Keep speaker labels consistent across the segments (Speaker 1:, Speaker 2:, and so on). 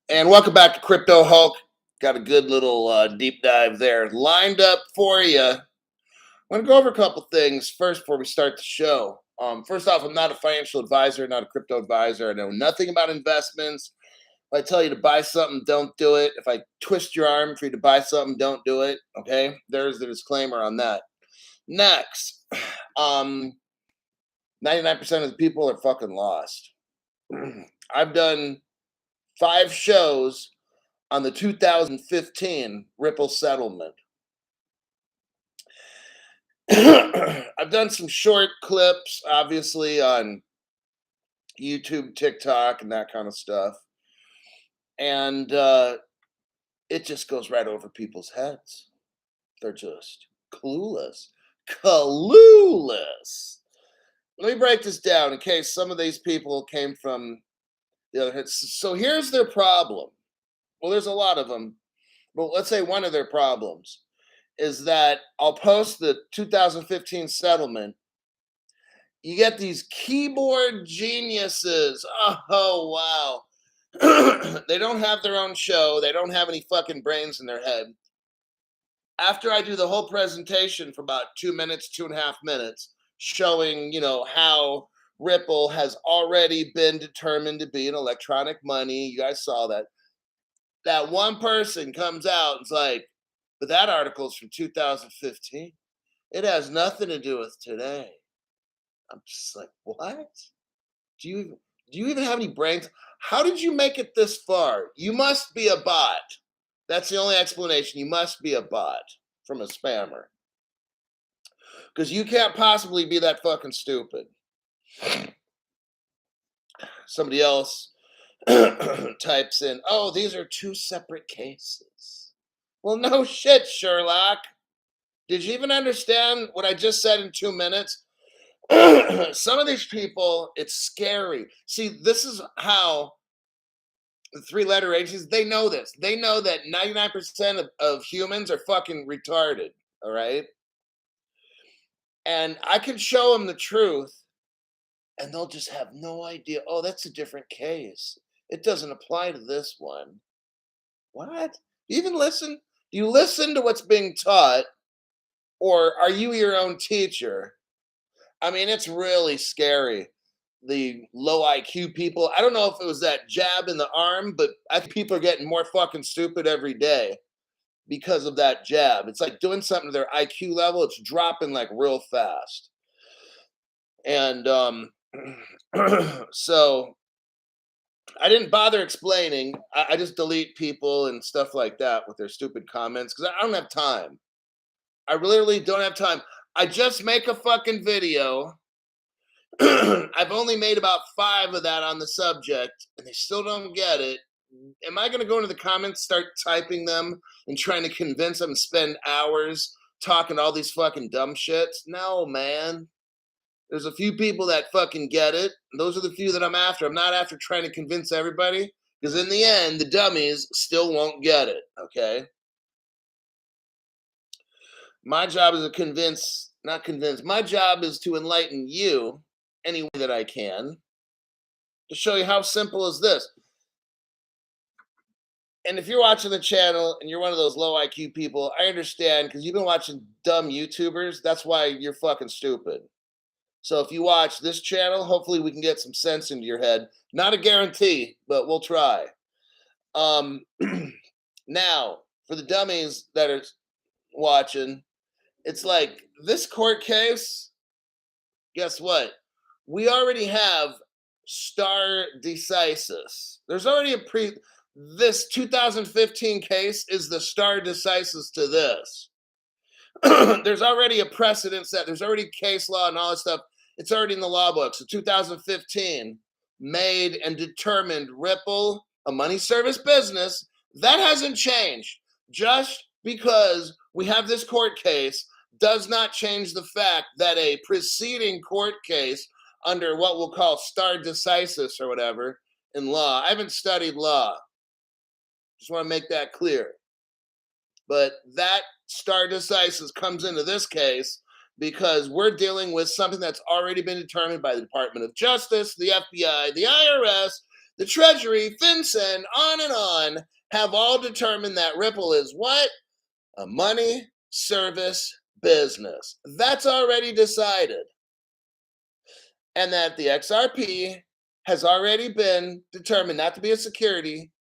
Speaker 1: And welcome back to Crypto Hulk. Got a good little deep dive there lined up for you. I'm going to go over a couple things first before we start the show. First off, I'm not a financial advisor, not a crypto advisor. I know nothing about investments. If I tell you to buy something, don't do it. If I twist your arm for you to buy something, don't do it. Okay, there's the disclaimer on that. Next, 99% of the people are fucking lost. I've done 5 shows on the 2015 Ripple settlement. I've done some short clips, obviously, on YouTube, TikTok, and that kind of stuff. And it just goes right over people's heads. They're just clueless. Clueless. Let me break this down in case some of these people came from the other heads. So here's their problem. Well, there's a lot of them, but let's say one of their problems is that I'll post the 2015 settlement. You get these keyboard geniuses. Oh, wow. They don't have their own show. They don't have any fucking brains in their head. After I do the whole presentation for about 2 minutes, 2.5 minutes, showing, how Ripple has already been determined to be an electronic money. You guys saw that. That one person comes out and's like, but that article is from 2015. It has nothing to do with today. I'm just like, what? Do you even have any brains? How did you make it this far? You must be a bot. That's the only explanation. You must be a bot from a spammer. Because you can't possibly be that fucking stupid. Somebody else types in, oh, these are 2 separate cases. Well, no shit, Sherlock. Did you even understand what I just said in 2 minutes? Some of these people, it's scary. See, this is how the 3-letter agencies, they know this. They know that 99% of humans are fucking retarded, all right? And I can show them the truth, and they'll just have no idea. Oh, that's a different case. It doesn't apply to this one. What? Do you even listen? Do you listen to what's being taught, or are you your own teacher? I mean, it's really scary. The low IQ people. I don't know if it was that jab in the arm, but I think people are getting more fucking stupid every day because of that jab. It's like doing something to their IQ level. It's dropping like real fast. And so I didn't bother explaining. I just delete people and stuff like that with their stupid comments because I don't have time. I literally don't have time. I just make a fucking video. I've only made about 5 of that on the subject, and they still don't get it. Am I going to go into the comments, start typing them, and trying to convince them, spend hours talking all these fucking dumb shits? No, man. There's a few people that fucking get it. Those are the few that I'm after. I'm not after trying to convince everybody, because in the end, the dummies still won't get it, okay? My job is my job is to enlighten you any way that I can to show you how simple is this. And if you're watching the channel and you're one of those low IQ people, I understand because you've been watching dumb YouTubers. That's why you're fucking stupid. So if you watch this channel, hopefully we can get some sense into your head. Not a guarantee, but we'll try. Now, for the dummies that are watching, it's like this court case, guess what? We already have stare decisis. There's already this 2015 case is the stare decisis to this. There's already a precedent set. There's already case law and all that stuff. It's already in the law books. So 2015 made and determined Ripple a money service business. That hasn't changed. Just because we have this court case does not change the fact that a preceding court case under what we'll call stare decisis or whatever in law. I haven't studied law. Just want to make that clear. But that stare decisis comes into this case because we're dealing with something that's already been determined by the Department of Justice, the FBI, the IRS, the Treasury, FinCEN, on and on, have all determined that Ripple is what? A money service business. That's already decided. And that the XRP has already been determined not to be a security,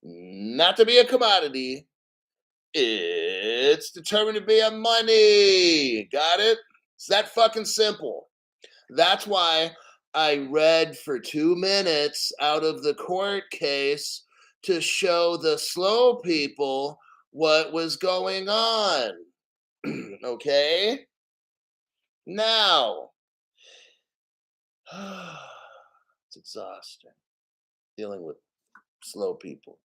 Speaker 1: not to be a commodity. It's determined to be a money. Got it? It's that fucking simple. That's why I read for 2 minutes out of the court case to show the slow people what was going on. Okay? Now, it's exhausting dealing with slow people.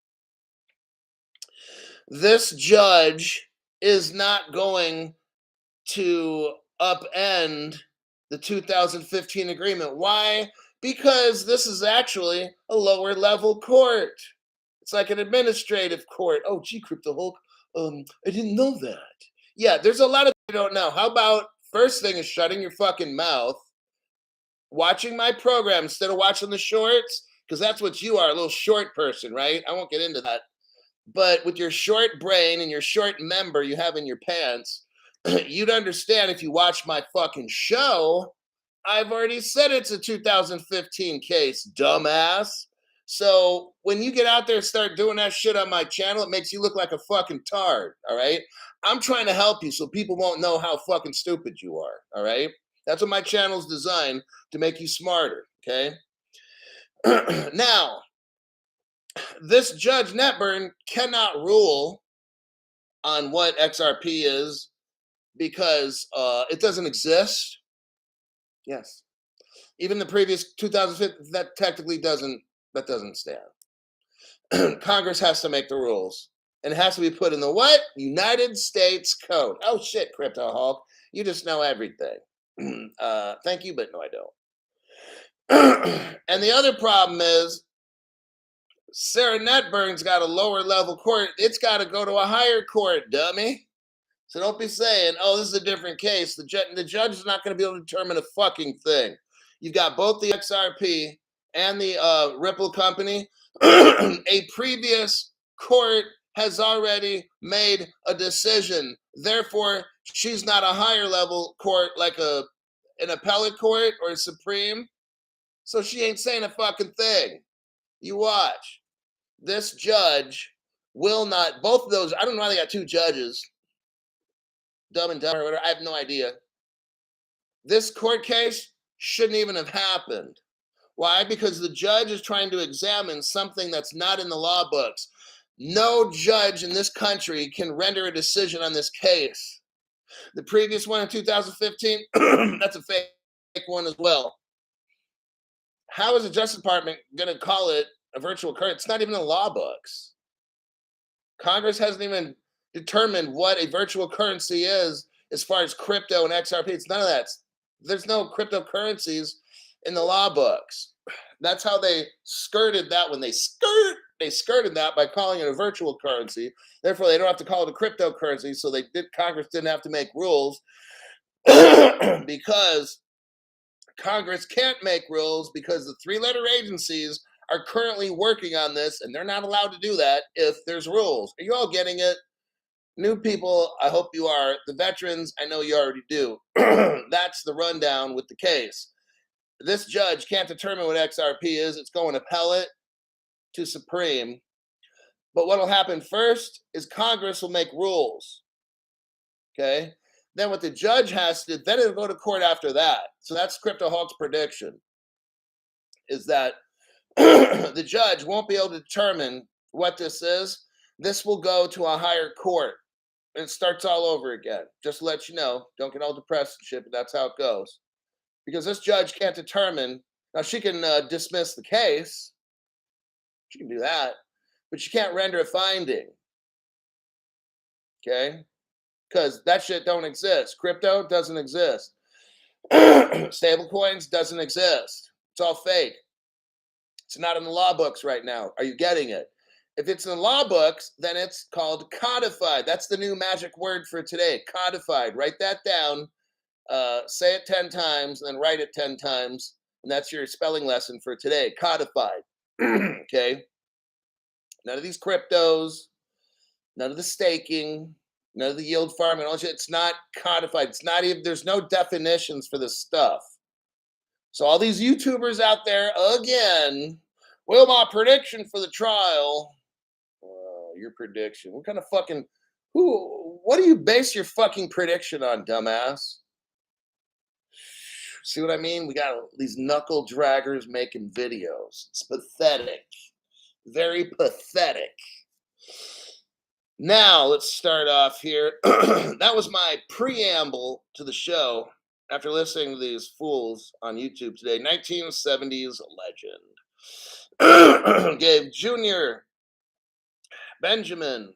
Speaker 1: This judge is not going to upend the 2015 agreement. Why? Because this is actually a lower level court. It's like an administrative court. Oh, gee, Crypto Hulk, I didn't know that. Yeah, there's a lot of you don't know. How about first thing is shutting your fucking mouth, watching my program instead of watching the shorts, because that's what you are, a little short person, right? I won't get into that. But with your short brain and your short member you have in your pants, you'd understand if you watch my fucking show. I've already said it's a 2015 case, dumbass. So when you get out there and start doing that shit on my channel, it makes you look like a fucking tard, all right? I'm trying to help you so people won't know how fucking stupid you are, all right? That's what my channel's designed, to make you smarter, okay? Now, this Judge Netburn cannot rule on what XRP is because it doesn't exist. Yes. Even the previous 2015, that technically doesn't stand. Congress has to make the rules. And it has to be put in the what? United States Code. Oh shit, Crypto Hulk. You just know everything. Thank you, but no, I don't. And the other problem is Sarah Netburn's got a lower level court. It's got to go to a higher court, dummy. So don't be saying, oh, this is a different case. The judge is not going to be able to determine a fucking thing. You've got both the XRP and the Ripple company. A previous court has already made a decision. Therefore, she's not a higher level court like an appellate court or a Supreme. So she ain't saying a fucking thing. You watch. This judge will not, both of those, I don't know why they got two judges. Dumb and Dumber or whatever, I have no idea. This court case shouldn't even have happened. Why? Because the judge is trying to examine something that's not in the law books. No judge in this country can render a decision on this case. The previous one in 2015, that's a fake one as well. How is the Justice Department going to call it a virtual currency? It's not even in the law books. Congress hasn't even determined what a virtual currency is as far as crypto and XRP. It's none of that. There's no cryptocurrencies in the law books. That's how they skirted that when they skirted that by calling it a virtual currency. Therefore, they don't have to call it a cryptocurrency. So Congress didn't have to make rules because Congress can't make rules because the three-letter agencies are currently working on this, and they're not allowed to do that if there's rules. Are you all getting it? New people, I hope you are. The veterans, I know you already do. That's the rundown with the case. This judge can't determine what XRP is. It's going appellate to Supreme. But what will happen first is Congress will make rules. Okay? Then what the judge has to do, then it'll go to court after that. So that's Crypto Hulk's prediction, is that the judge won't be able to determine what this is. This will go to a higher court. And it starts all over again. Just to let you know, don't get all depressed and shit, but that's how it goes. Because this judge can't determine. Now, she can dismiss the case. She can do that. But she can't render a finding. Okay? Because that shit don't exist. Crypto doesn't exist. Stablecoins doesn't exist. It's all fake. It's not in the law books right now. Are you getting it? If it's in the law books, then it's called codified. That's the new magic word for today, codified. Write that down. Say it 10 times, and then write it 10 times. And that's your spelling lesson for today, codified. Okay, none of these cryptos, none of the staking, none of the yield farming. All that shit, it's not codified. It's not even. There's no definitions for this stuff. So all these YouTubers out there again. Well, my prediction for the trial. Your prediction. What kind of fucking who? What do you base your fucking prediction on, dumbass? See what I mean? We got these knuckle draggers making videos. It's pathetic. Very pathetic. Now, let's start off here. That was my preamble to the show after listening to these fools on YouTube today. 1970s legend gave Junior, Benjamin,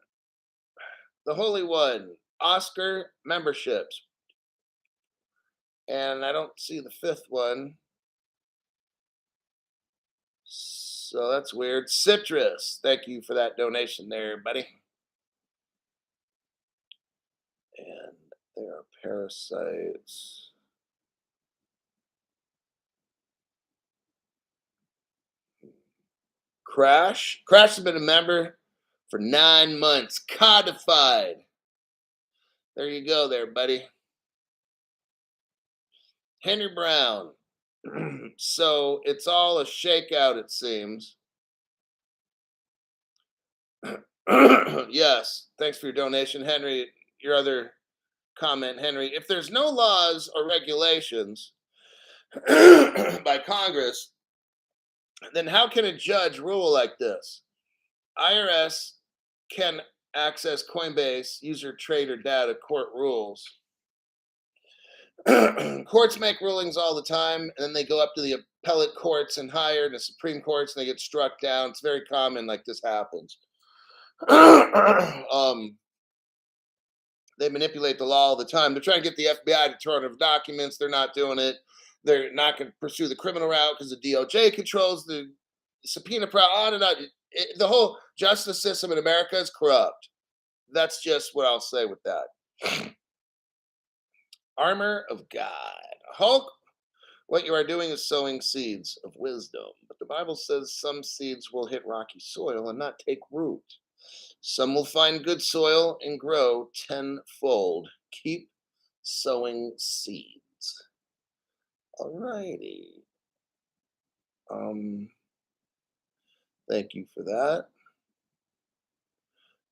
Speaker 1: the Holy One, Oscar memberships. And I don't see the fifth one. So that's weird. Citrus, thank you for that donation there, buddy. And there are parasites. Crash. Crash has been a member for 9 months. Codified. There you go there, buddy. Henry Brown. So it's all a shakeout, it seems. Yes. Thanks for your donation, Henry. Your other comment, Henry. If there's no laws or regulations by Congress, then how can a judge rule like this? IRS can access Coinbase user trader data, court rules. Courts make rulings all the time, and then they go up to the appellate courts and higher, the Supreme Courts, and they get struck down. It's very common, like this happens. They manipulate the law all the time. They're trying to get the FBI to turn over documents. They're not doing it. They're not going to pursue the criminal route because the DOJ controls the subpoena on and on. The whole justice system in America is corrupt. That's just what I'll say with that. Armor of God. Hulk, what you are doing is sowing seeds of wisdom. But the Bible says some seeds will hit rocky soil and not take root. Some will find good soil and grow tenfold. Keep sowing seeds. All righty. Thank you for that.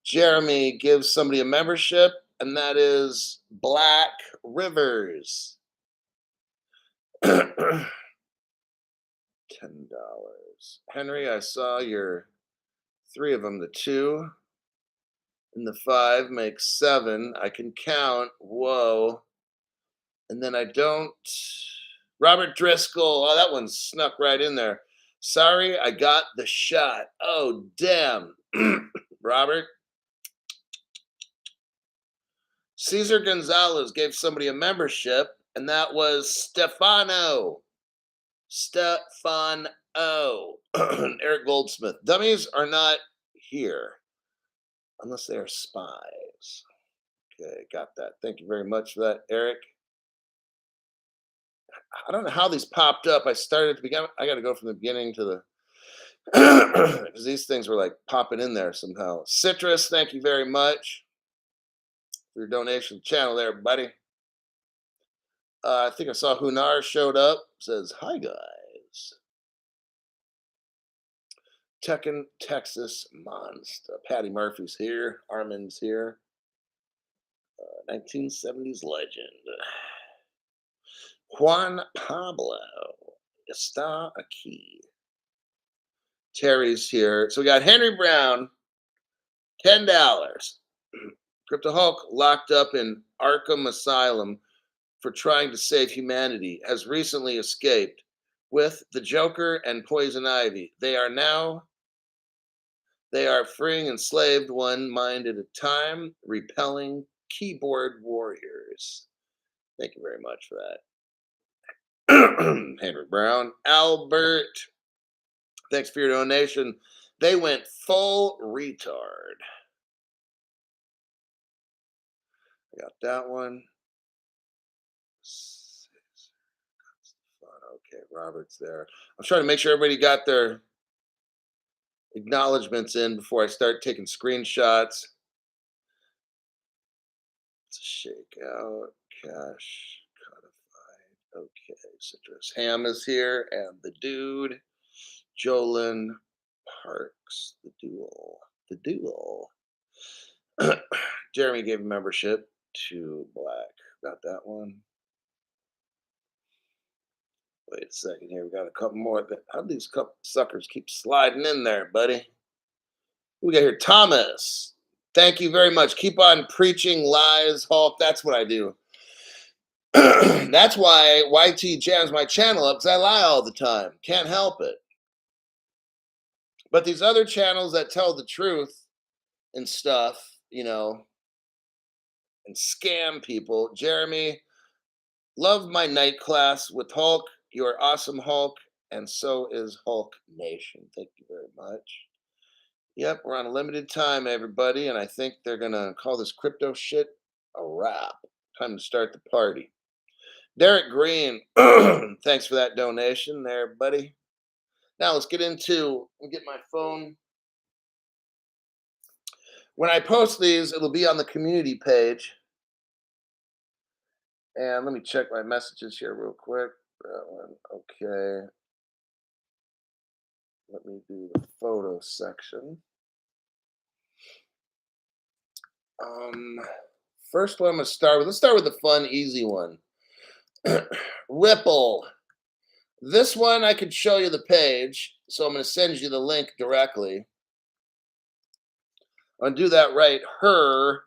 Speaker 1: Jeremy gives somebody a membership, and that is Black Rivers. $10. Henry, I saw your 3 of them. The 2 and the 5 make 7. I can count. Whoa. And then I don't. Robert Driscoll. Oh, that one snuck right in there. Sorry, I got the shot. Oh, damn. Robert. Cesar Gonzalez gave somebody a membership, and that was Stefano. Eric Goldsmith. Dummies are not here unless they are spies. Okay, got that. Thank you very much for that, Eric. I don't know how these popped up. I started at the beginning. I got to go from the beginning to the because these things were like popping in there somehow. Citrus, thank you very much for your donation to the channel there, buddy. I think I saw Hunar showed up. Says, hi, guys. Tekken, Texas Monster. Patty Murphy's here. Armin's here. 1970s legend. Juan Pablo está aquí. Terry's here. So we got Henry Brown, $10. Crypto Hulk locked up in Arkham Asylum for trying to save humanity has recently escaped with the Joker and Poison Ivy. They are freeing enslaved one mind at a time, repelling keyboard warriors. Thank you very much for that. Henry Brown. Albert, thanks for your donation. They went full retard. I got that one. Okay, Robert's there. I'm trying to make sure everybody got their acknowledgments in before I start taking screenshots. Let's shake out cash codified. Okay, citrus ham is here, and the dude, Jolyn Parks, the duel. Jeremy gave membership to Black. Got that one. Wait a second here. We got a couple more. How do these couple suckers keep sliding in there, buddy? We got here Thomas. Thank you very much. Keep on preaching lies, Hulk. That's what I do. That's why YT jams my channel up because I lie all the time. Can't help it. But these other channels that tell the truth and stuff, and scam people. Jeremy, love my night class with Hulk. You're awesome, Hulk. And so is Hulk Nation. Thank you very much. Yep, we're on a limited time, everybody. And I think they're going to call this crypto shit a wrap. Time to start the party. Derek Green, thanks for that donation there, buddy. Now let's get my phone. When I post these, it'll be on the community page. And let me check my messages here real quick. That one, okay. Let me do the photo section. First one I'm gonna start with. Let's start with the fun, easy one. Ripple. This one I could show you the page, so I'm gonna send you the link directly. I'm gonna do that right. Her.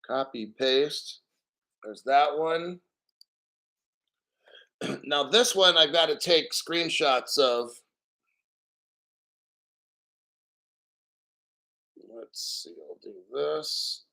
Speaker 1: Copy, paste. There's that one. Now this one I've got to take screenshots of. Let's see, I'll do this.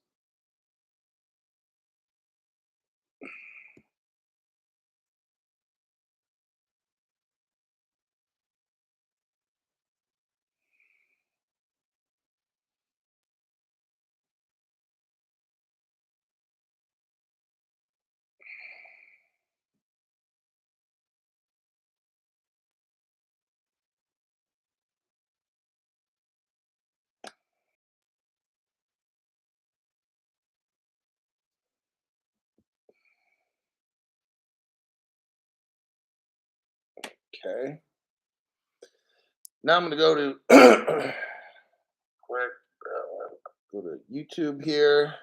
Speaker 1: Okay. Now I'm going to go to quick. Go to YouTube here.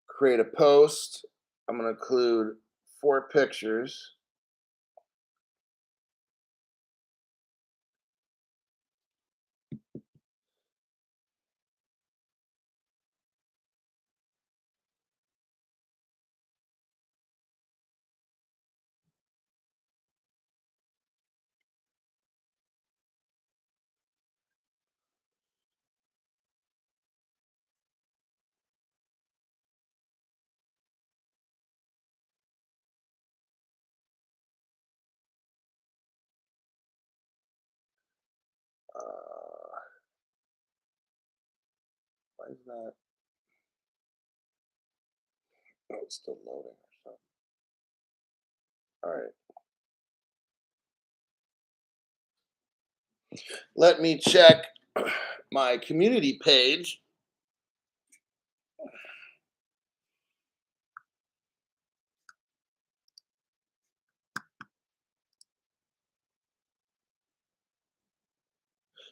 Speaker 1: Create a post. I'm going to include 4 pictures. Why is that? Oh, it's still loading or something. All right. Let me check my community page.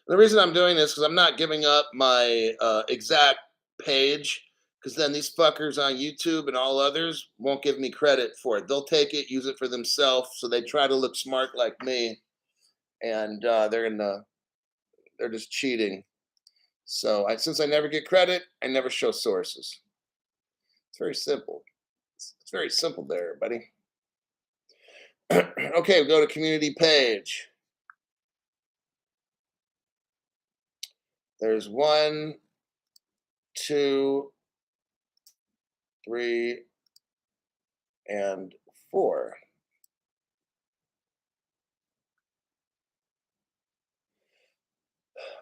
Speaker 1: The reason I'm doing this is I'm not giving up my exact page because then these fuckers on YouTube and all others won't give me credit for it. They'll take it, use it for themselves, so they try to look smart like me, and they're just cheating. So since I never get credit, I never show sources. It's very simple. It's very simple there, buddy. Okay, we go to community page. There's 1, 2, 3, and 4.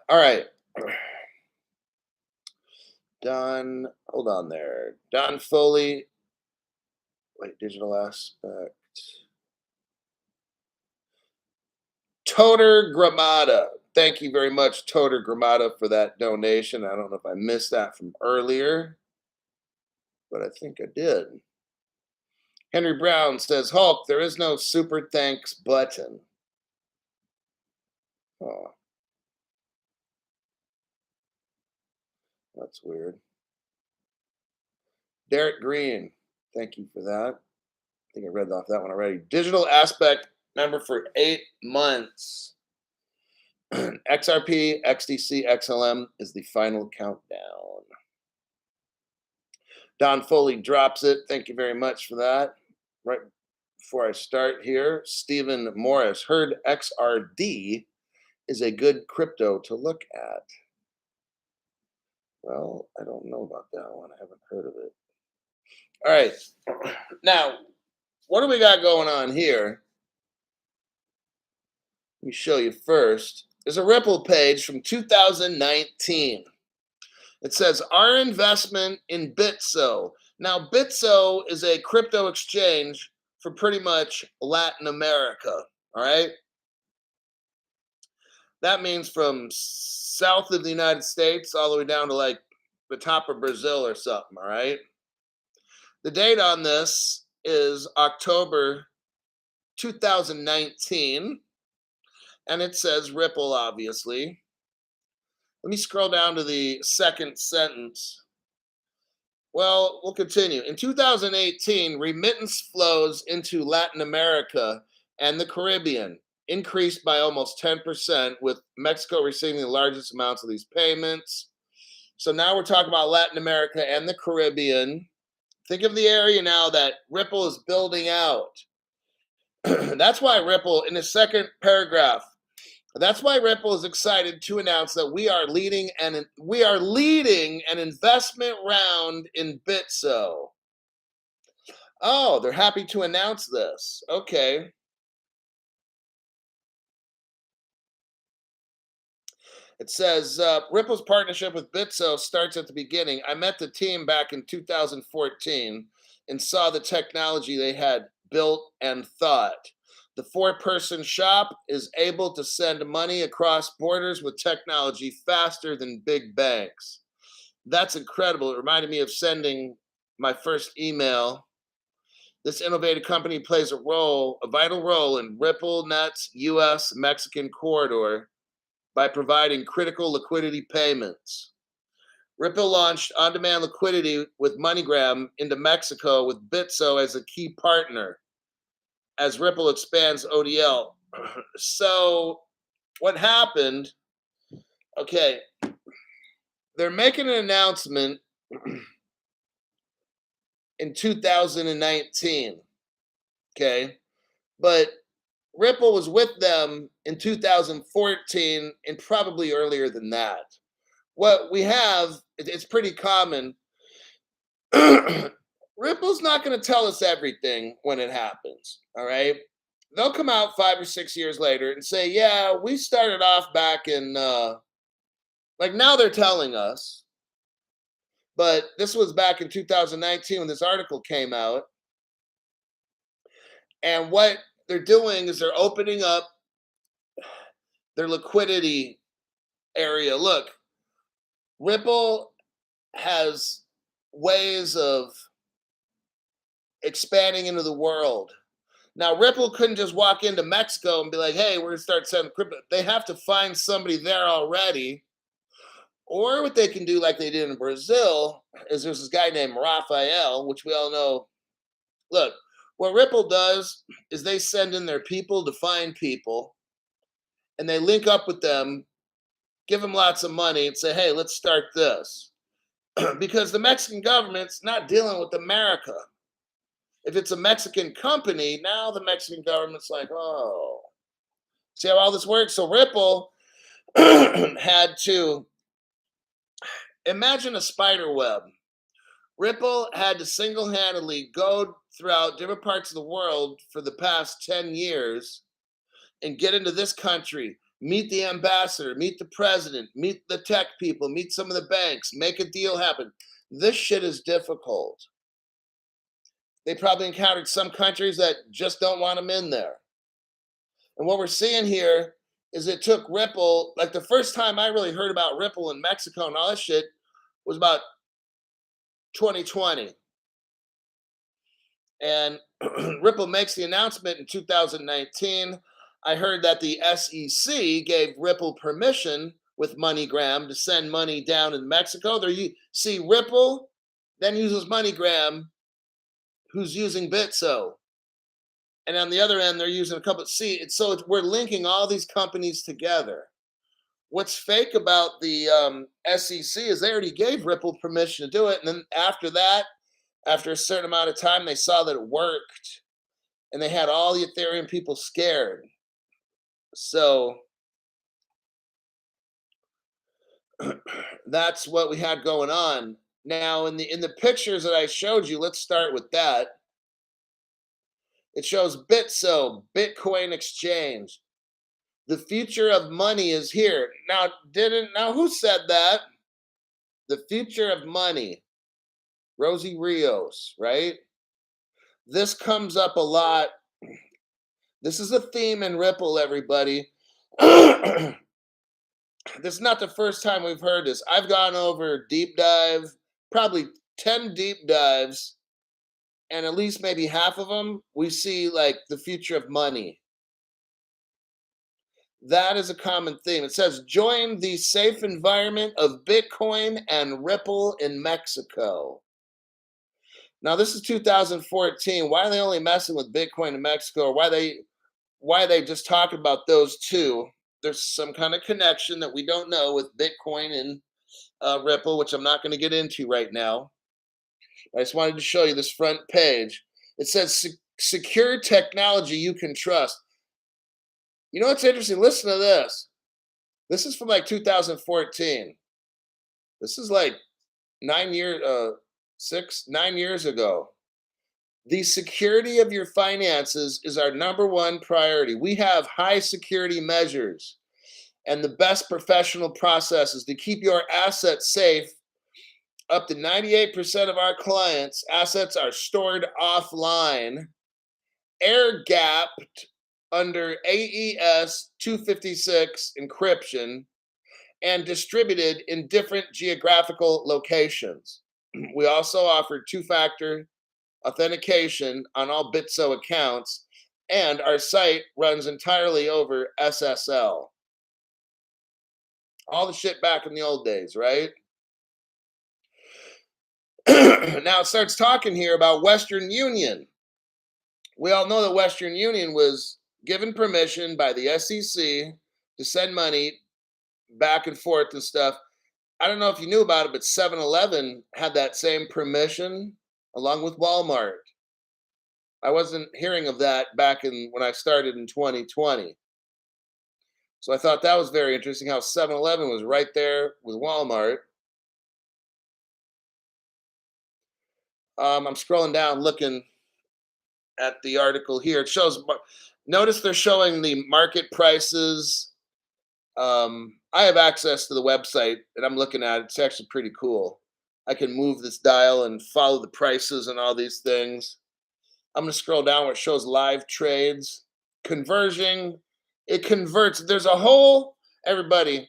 Speaker 1: All right. Don, hold on there. Don Foley. Wait, digital aspect. Toter Gramada. Thank you very much, Toter Gramada, for that donation. I don't know if I missed that from earlier, but I think I did. Henry Brown says, Hulk, there is no super thanks button. Oh, that's weird. Derek Green, thank you for that. I think I read off that one already. Digital Aspect member for 8 months. XRP, XDC, XLM is the final countdown. Don Foley drops it. Thank you very much for that. Right before I start here, Stephen Morris heard XRD is a good crypto to look at. Well, I don't know about that one. I haven't heard of it. All right. Now, what do we got going on here? Let me show you first. There's a Ripple page from 2019. It says, our investment in Bitso. Now, Bitso is a crypto exchange for pretty much Latin America, all right? That means from south of the United States all the way down to like the top of Brazil or something, all right? The date on this is October 2019, and it says Ripple, obviously. Let me scroll down to the second sentence. Well, we'll continue. In 2018, remittance flows into Latin America and the Caribbean increased by almost 10%, with Mexico receiving the largest amounts of these payments. So now we're talking about Latin America and the Caribbean. Think of the area now that Ripple is building out. That's why Ripple, in the second paragraph, that's why Ripple is excited to announce that we are leading an investment round in Bitso. Oh, they're happy to announce this. Okay. It says Ripple's partnership with Bitso starts at the beginning. I met the team back in 2014 and saw the technology they had built and thought. The 4-person shop is able to send money across borders with technology faster than big banks. That's incredible. It reminded me of sending my first email. This innovative company plays a vital role in RippleNet's US Mexican corridor by providing critical liquidity payments. Ripple launched on-demand liquidity with MoneyGram into Mexico with Bitso as a key partner as Ripple expands ODL. So what happened, okay, they're making an announcement in 2019, okay? But Ripple was with them in 2014 and probably earlier than that. What we have, it's pretty common. Ripple's not going to tell us everything when it happens, all right? They'll come out 5 or 6 years later and say, yeah, we started off back in, like now they're telling us, but this was back in 2019 when this article came out. And what they're doing is they're opening up their liquidity area. Look, Ripple has ways of expanding into the world. Now, Ripple couldn't just walk into Mexico and be like, hey, we're going to start sending crypto. They have to find somebody there already. Or what they can do, like they did in Brazil, is there's this guy named Raphael, which we all know. Look, what Ripple does is they send in their people to find people, and they link up with them, give them lots of money, and say, hey, let's start this. Because the Mexican government's not dealing with America. If it's a Mexican company, now the Mexican government's like, oh, see how all this works? So Ripple had to imagine a spider web. Ripple had to single-handedly go throughout different parts of the world for the past 10 years and get into this country, meet the ambassador, meet the president, meet the tech people, meet some of the banks, make a deal happen. This shit is difficult. They probably encountered some countries that just don't want them in there. And what we're seeing here is it took Ripple, like the first time I really heard about Ripple in Mexico and all that shit was about 2020. And Ripple makes the announcement in 2019. I heard that the SEC gave Ripple permission with MoneyGram to send money down in Mexico. There you see Ripple then uses MoneyGram, who's using Bitso. And on the other end, they're using a couple. We're linking all these companies together. What's fake about the SEC is they already gave Ripple permission to do it, and then after that, after a certain amount of time, they saw that it worked, and they had all the Ethereum people scared. So that's what we had going on. Now, in the pictures that I showed you, let's start with that. It shows Bitso, Bitcoin exchange. The future of money is here. Now who said that? The future of money. Rosie Rios, right? This comes up a lot. This is a theme in Ripple, everybody. This is not the first time we've heard this. I've gone over deep dive, probably 10 deep dives, and at least maybe half of them, we see like the future of money. That is a common theme. It says, join the safe environment of Bitcoin and Ripple in Mexico. Now, this is 2014. Why are they only messing with Bitcoin in Mexico? Or why are they just talking about those two? There's some kind of connection that we don't know with Bitcoin and Ripple, which I'm not going to get into right now. I just wanted to show you this front page. It says, secure technology you can trust. You know what's interesting? Listen to this. This is from like 2014. This is like 9 years ago. The security of your finances is our number one priority. We have high security measures and the best professional processes to keep your assets safe. Up to 98% of our clients' assets are stored offline, air gapped under AES 256 encryption, and distributed in different geographical locations. We also offer two-factor authentication on all Bitso accounts, and our site runs entirely over SSL. All the shit back in the old days, right? Now it starts talking here about Western Union. We all know that Western Union was given permission by the SEC to send money back and forth and stuff. I don't know if you knew about it, but 7-Eleven had that same permission along with Walmart. I wasn't hearing of that back when I started in 2020. So I thought that was very interesting how 7-Eleven was right there with Walmart. I'm scrolling down looking at the article here. It shows, notice they're showing the market prices. I have access to the website and I'm looking at it. It's actually pretty cool. I can move this dial and follow the prices and all these things. I'm going to scroll down where it shows live trades, conversion. It converts. There's a whole, everybody,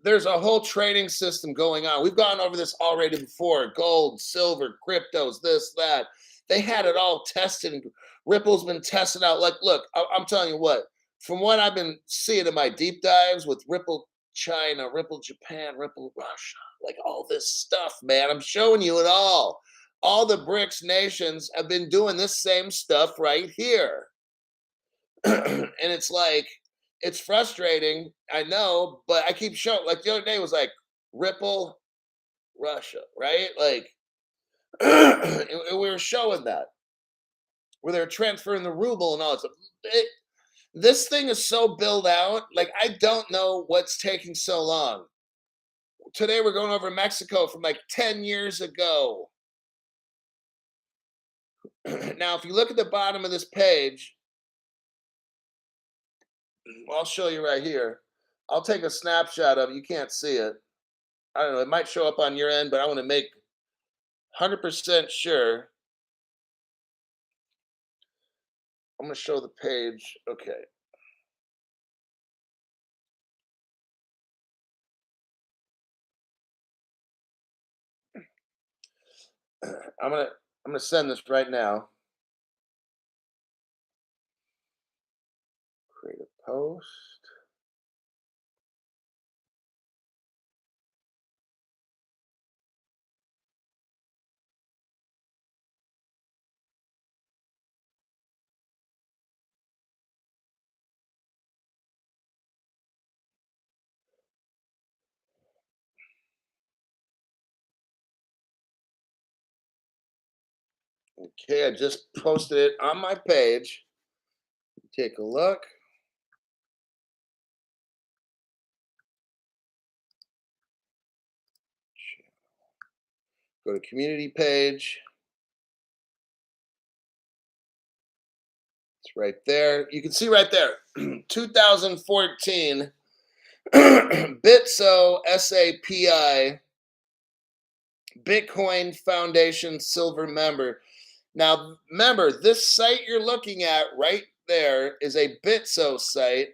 Speaker 1: there's a whole trading system going on. We've gone over this already before. Gold, silver, cryptos, this, that. They had it all tested. And Ripple's been tested out. Like, look, I'm telling you what, from what I've been seeing in my deep dives with Ripple China, Ripple Japan, Ripple Russia, like all this stuff, man, I'm showing you it all. All the BRICS nations have been doing this same stuff right here. And it's like, it's frustrating, I know, but I keep showing, like the other day was like Ripple Russia, right? Like we were showing that where they're transferring the ruble and all that stuff. This thing is so built out, like I don't know what's taking so long. Today we're going over Mexico from like 10 years ago. Now, if you look at the bottom of this page, I'll show you right here. I'll take a snapshot of it. You can't see it. I don't know. It might show up on your end, but I want to make 100% sure. I'm going to show the page. Okay. I'm gonna I'm gonna send this right now. Create a post. Okay, I just posted it on my page. Take a look. Go to community page. It's right there. You can see right there. 2014 Bitso SAPI Bitcoin Foundation Silver member. Now, remember, this site you're looking at right there is a Bitso site.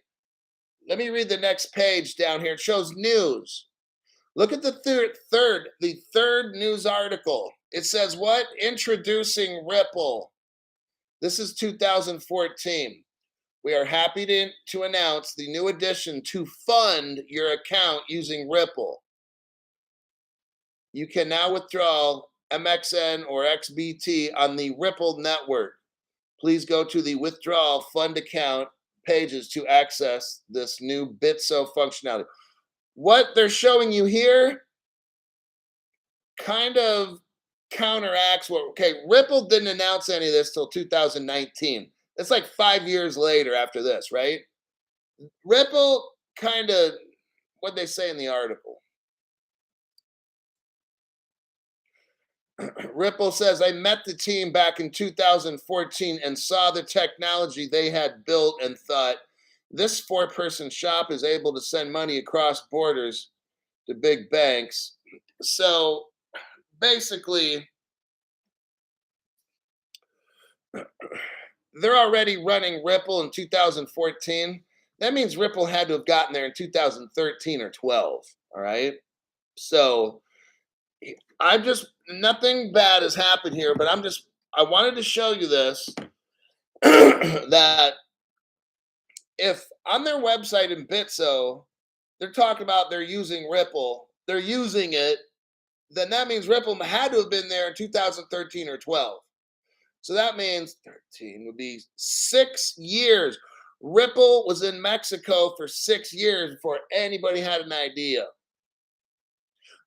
Speaker 1: Let me read the next page down here. It shows news. Look at the third news article. It says what? Introducing Ripple. This is 2014. We are happy to announce the new addition to fund your account using Ripple. You can now withdraw MXN or XBT on the Ripple network. Please go to the withdrawal fund account pages to access this new Bitso functionality. What they're showing you here kind of counteracts what, okay, Ripple didn't announce any of this till 2019. It's like 5 years later after this, right? Ripple kind of, what they say in the article. Ripple says, I met the team back in 2014 and saw the technology they had built and thought, this four-person shop is able to send money across borders to big banks. So basically, they're already running Ripple in 2014. That means Ripple had to have gotten there in 2013 or 12. All right. So I'm just, nothing bad has happened here, but I wanted to show you this that if on their website in Bitso, they're talking about they're using Ripple, they're using it, then that means Ripple had to have been there in 2013 or 12. So that means 13 would be 6 years. Ripple was in Mexico for 6 years before anybody had an idea.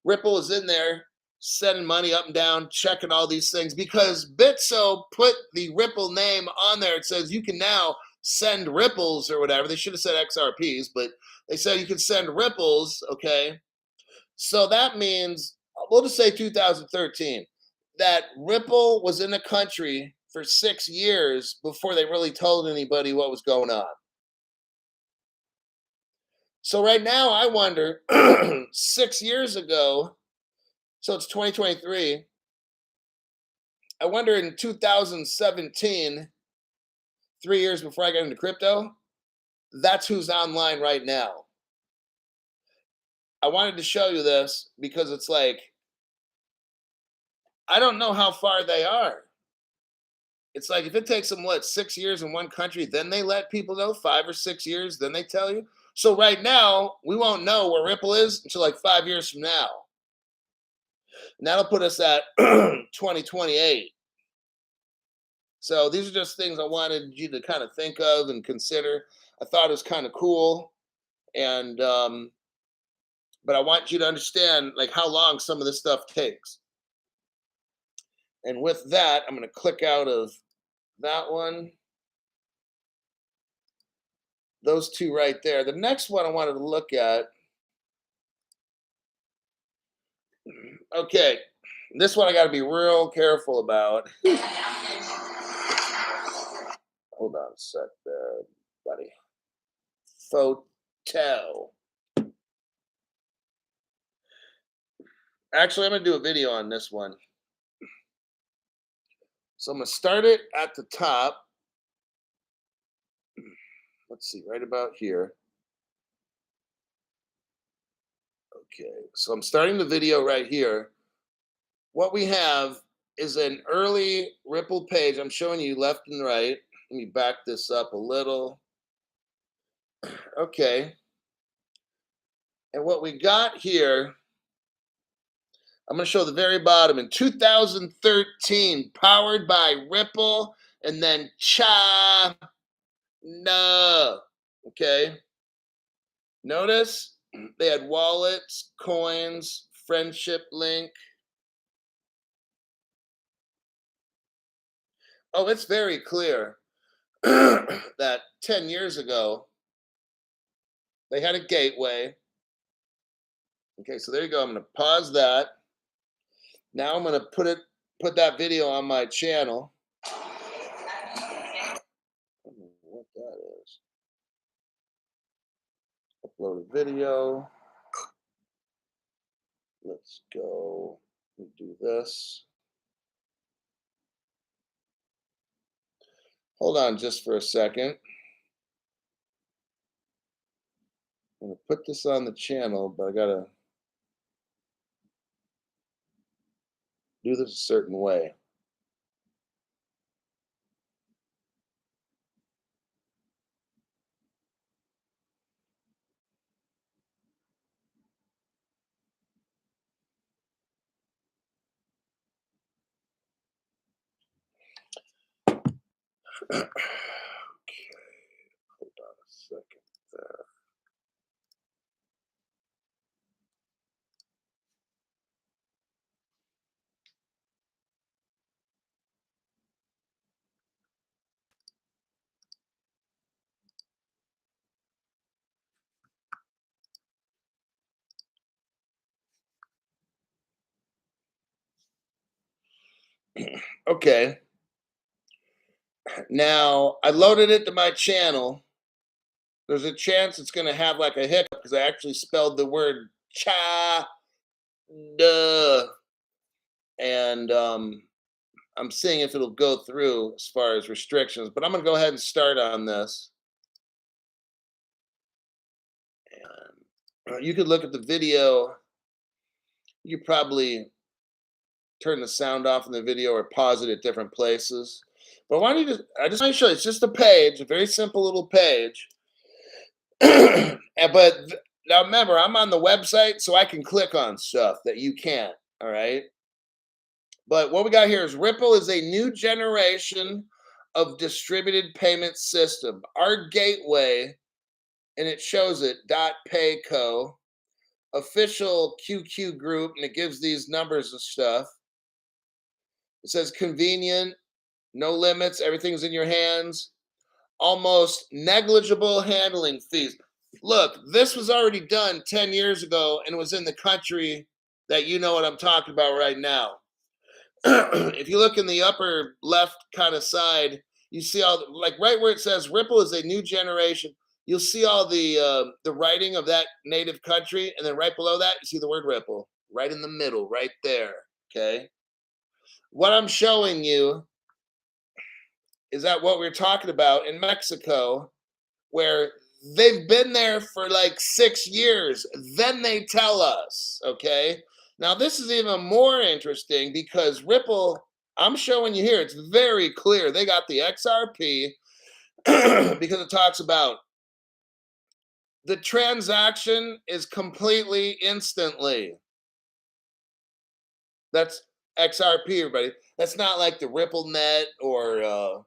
Speaker 1: Ripple was in there sending money up and down, checking all these things because Bitso put the Ripple name on there. It says you can now send ripples or whatever. They should have said XRPs, but they said you can send ripples. Okay. So that means, we'll just say 2013, that Ripple was in the country for 6 years before they really told anybody what was going on. So right now, I wonder, 6 years ago, so it's 2023. I wonder in 2017, 3 years before I got into crypto, that's who's online right now. I wanted to show you this because it's like, I don't know how far they are. It's like if it takes them, what, 6 years in one country, then they let people know, 5 or 6 years, then they tell you. So right now, we won't know where Ripple is until like 5 years from now. And that'll put us at 2028. So these are just things I wanted you to kind of think of and consider. I thought it was kind of cool. And, but I want you to understand like how long some of this stuff takes. And with that, I'm going to click out of that one. Those two right there. The next one I wanted to look at. Okay, this one I got to be real careful about. Hold on a sec there, buddy. Photo. Actually, I'm going to do a video on this one. So I'm going to start it at the top. Let's see, right about here. Okay, so I'm starting the video right here. What we have is an early Ripple page. I'm showing you left and right. Let me back this up a little. Okay. And what we got here, I'm going to show the very bottom. In 2013, powered by Ripple and then China. Okay. Notice they had wallets, coins, friendship link. Oh, it's very clear that 10 years ago, they had a gateway. Okay, so there you go. I'm going to pause that. Now I'm going to put that video on my channel. I don't know what that is. Upload a video. Let's go. Let me do this. Hold on just for a second. I'm going to put this on the channel, but I got to do this a certain way. Okay, hold on a second there. Okay. Now I loaded it to my channel. There's a chance it's going to have like a hiccup because I actually spelled the word cha duh, and I'm seeing if it'll go through as far as restrictions. But I'm going to go ahead and start on this. And you could look at the video. You probably turn the sound off in the video or pause it at different places. But why don't you I just want to show you, it's just a page, a very simple little page. But now remember, I'm on the website, so I can click on stuff that you can't. All right. But what we got here is Ripple is a new generation of distributed payment system. Our gateway, and it shows it, .payco, official QQ group, and it gives these numbers and stuff. It says convenient, no limits, everything's in your hands, almost negligible handling fees. Look, this was already done 10 years ago and it was in the country that you know what I'm talking about right now. If you look in the upper left kind of side, you see all like right where it says Ripple is a new generation. You'll see all the writing of that native country, and then right below that, you see the word Ripple right in the middle, right there. Okay. What I'm showing you is that what we're talking about in Mexico, where they've been there for like 6 years. Then they tell us, okay? Now, this is even more interesting because Ripple, I'm showing you here, it's very clear. They got the XRP because it talks about the transaction is completely instantly. That's XRP, everybody. That's not like the RippleNet or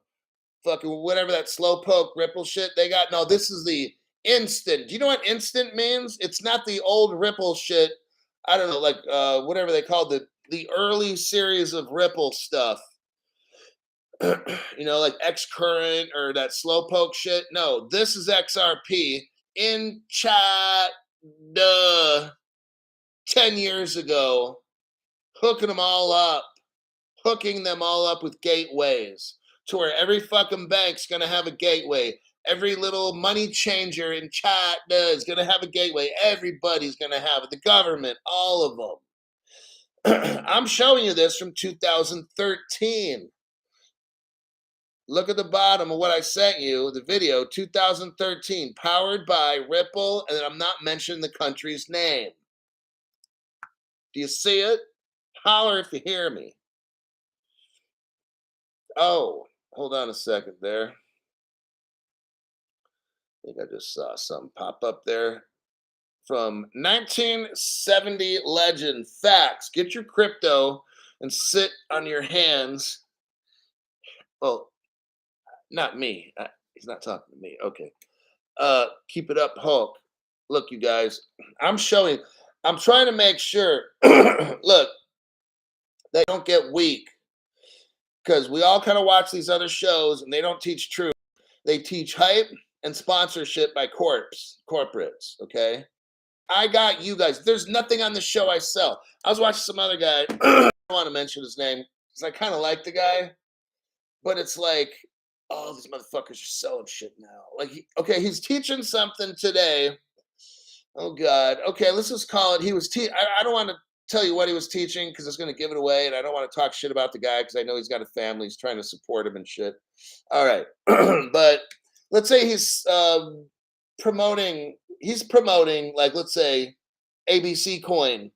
Speaker 1: fucking whatever that slowpoke Ripple shit they got. No, this is the instant. Do you know what instant means? It's not the old Ripple shit. I don't know, like whatever they called the early series of Ripple stuff. You know, like X Current or that slowpoke shit. No, this is XRP in chat 10 years ago, hooking them all up with gateways to where every fucking bank's gonna have a gateway. Every little money changer in China is gonna have a gateway. Everybody's gonna have it. The government, all of them. I'm showing you this from 2013. Look at the bottom of what I sent you, the video, 2013, powered by Ripple, and I'm not mentioning the country's name. Do you see it? Holler if you hear me. Oh, hold on a second there. I think I just saw something pop up there. From 1970 legend facts. Get your crypto and sit on your hands. Well, not me. He's not talking to me. Okay. Keep it up, Hulk. Look, you guys, I'm showing, I'm trying to make sure, look, they don't get weak because we all kind of watch these other shows and they don't teach truth. They teach hype and sponsorship by corporates. Okay. I got you guys. There's nothing on the show I sell. I was watching some other guy. I don't want to mention his name because I kind of like the guy, but it's like, oh, these motherfuckers are selling shit now. Like, okay, he's teaching something today. Oh God. Okay, let's just call it. He was I don't want to tell you what he was teaching because it's going to give it away, and I don't want to talk shit about the guy because I know he's got a family. He's trying to support him and shit. All right, but let's say he's promoting. He's promoting, like, let's say, ABC Coin,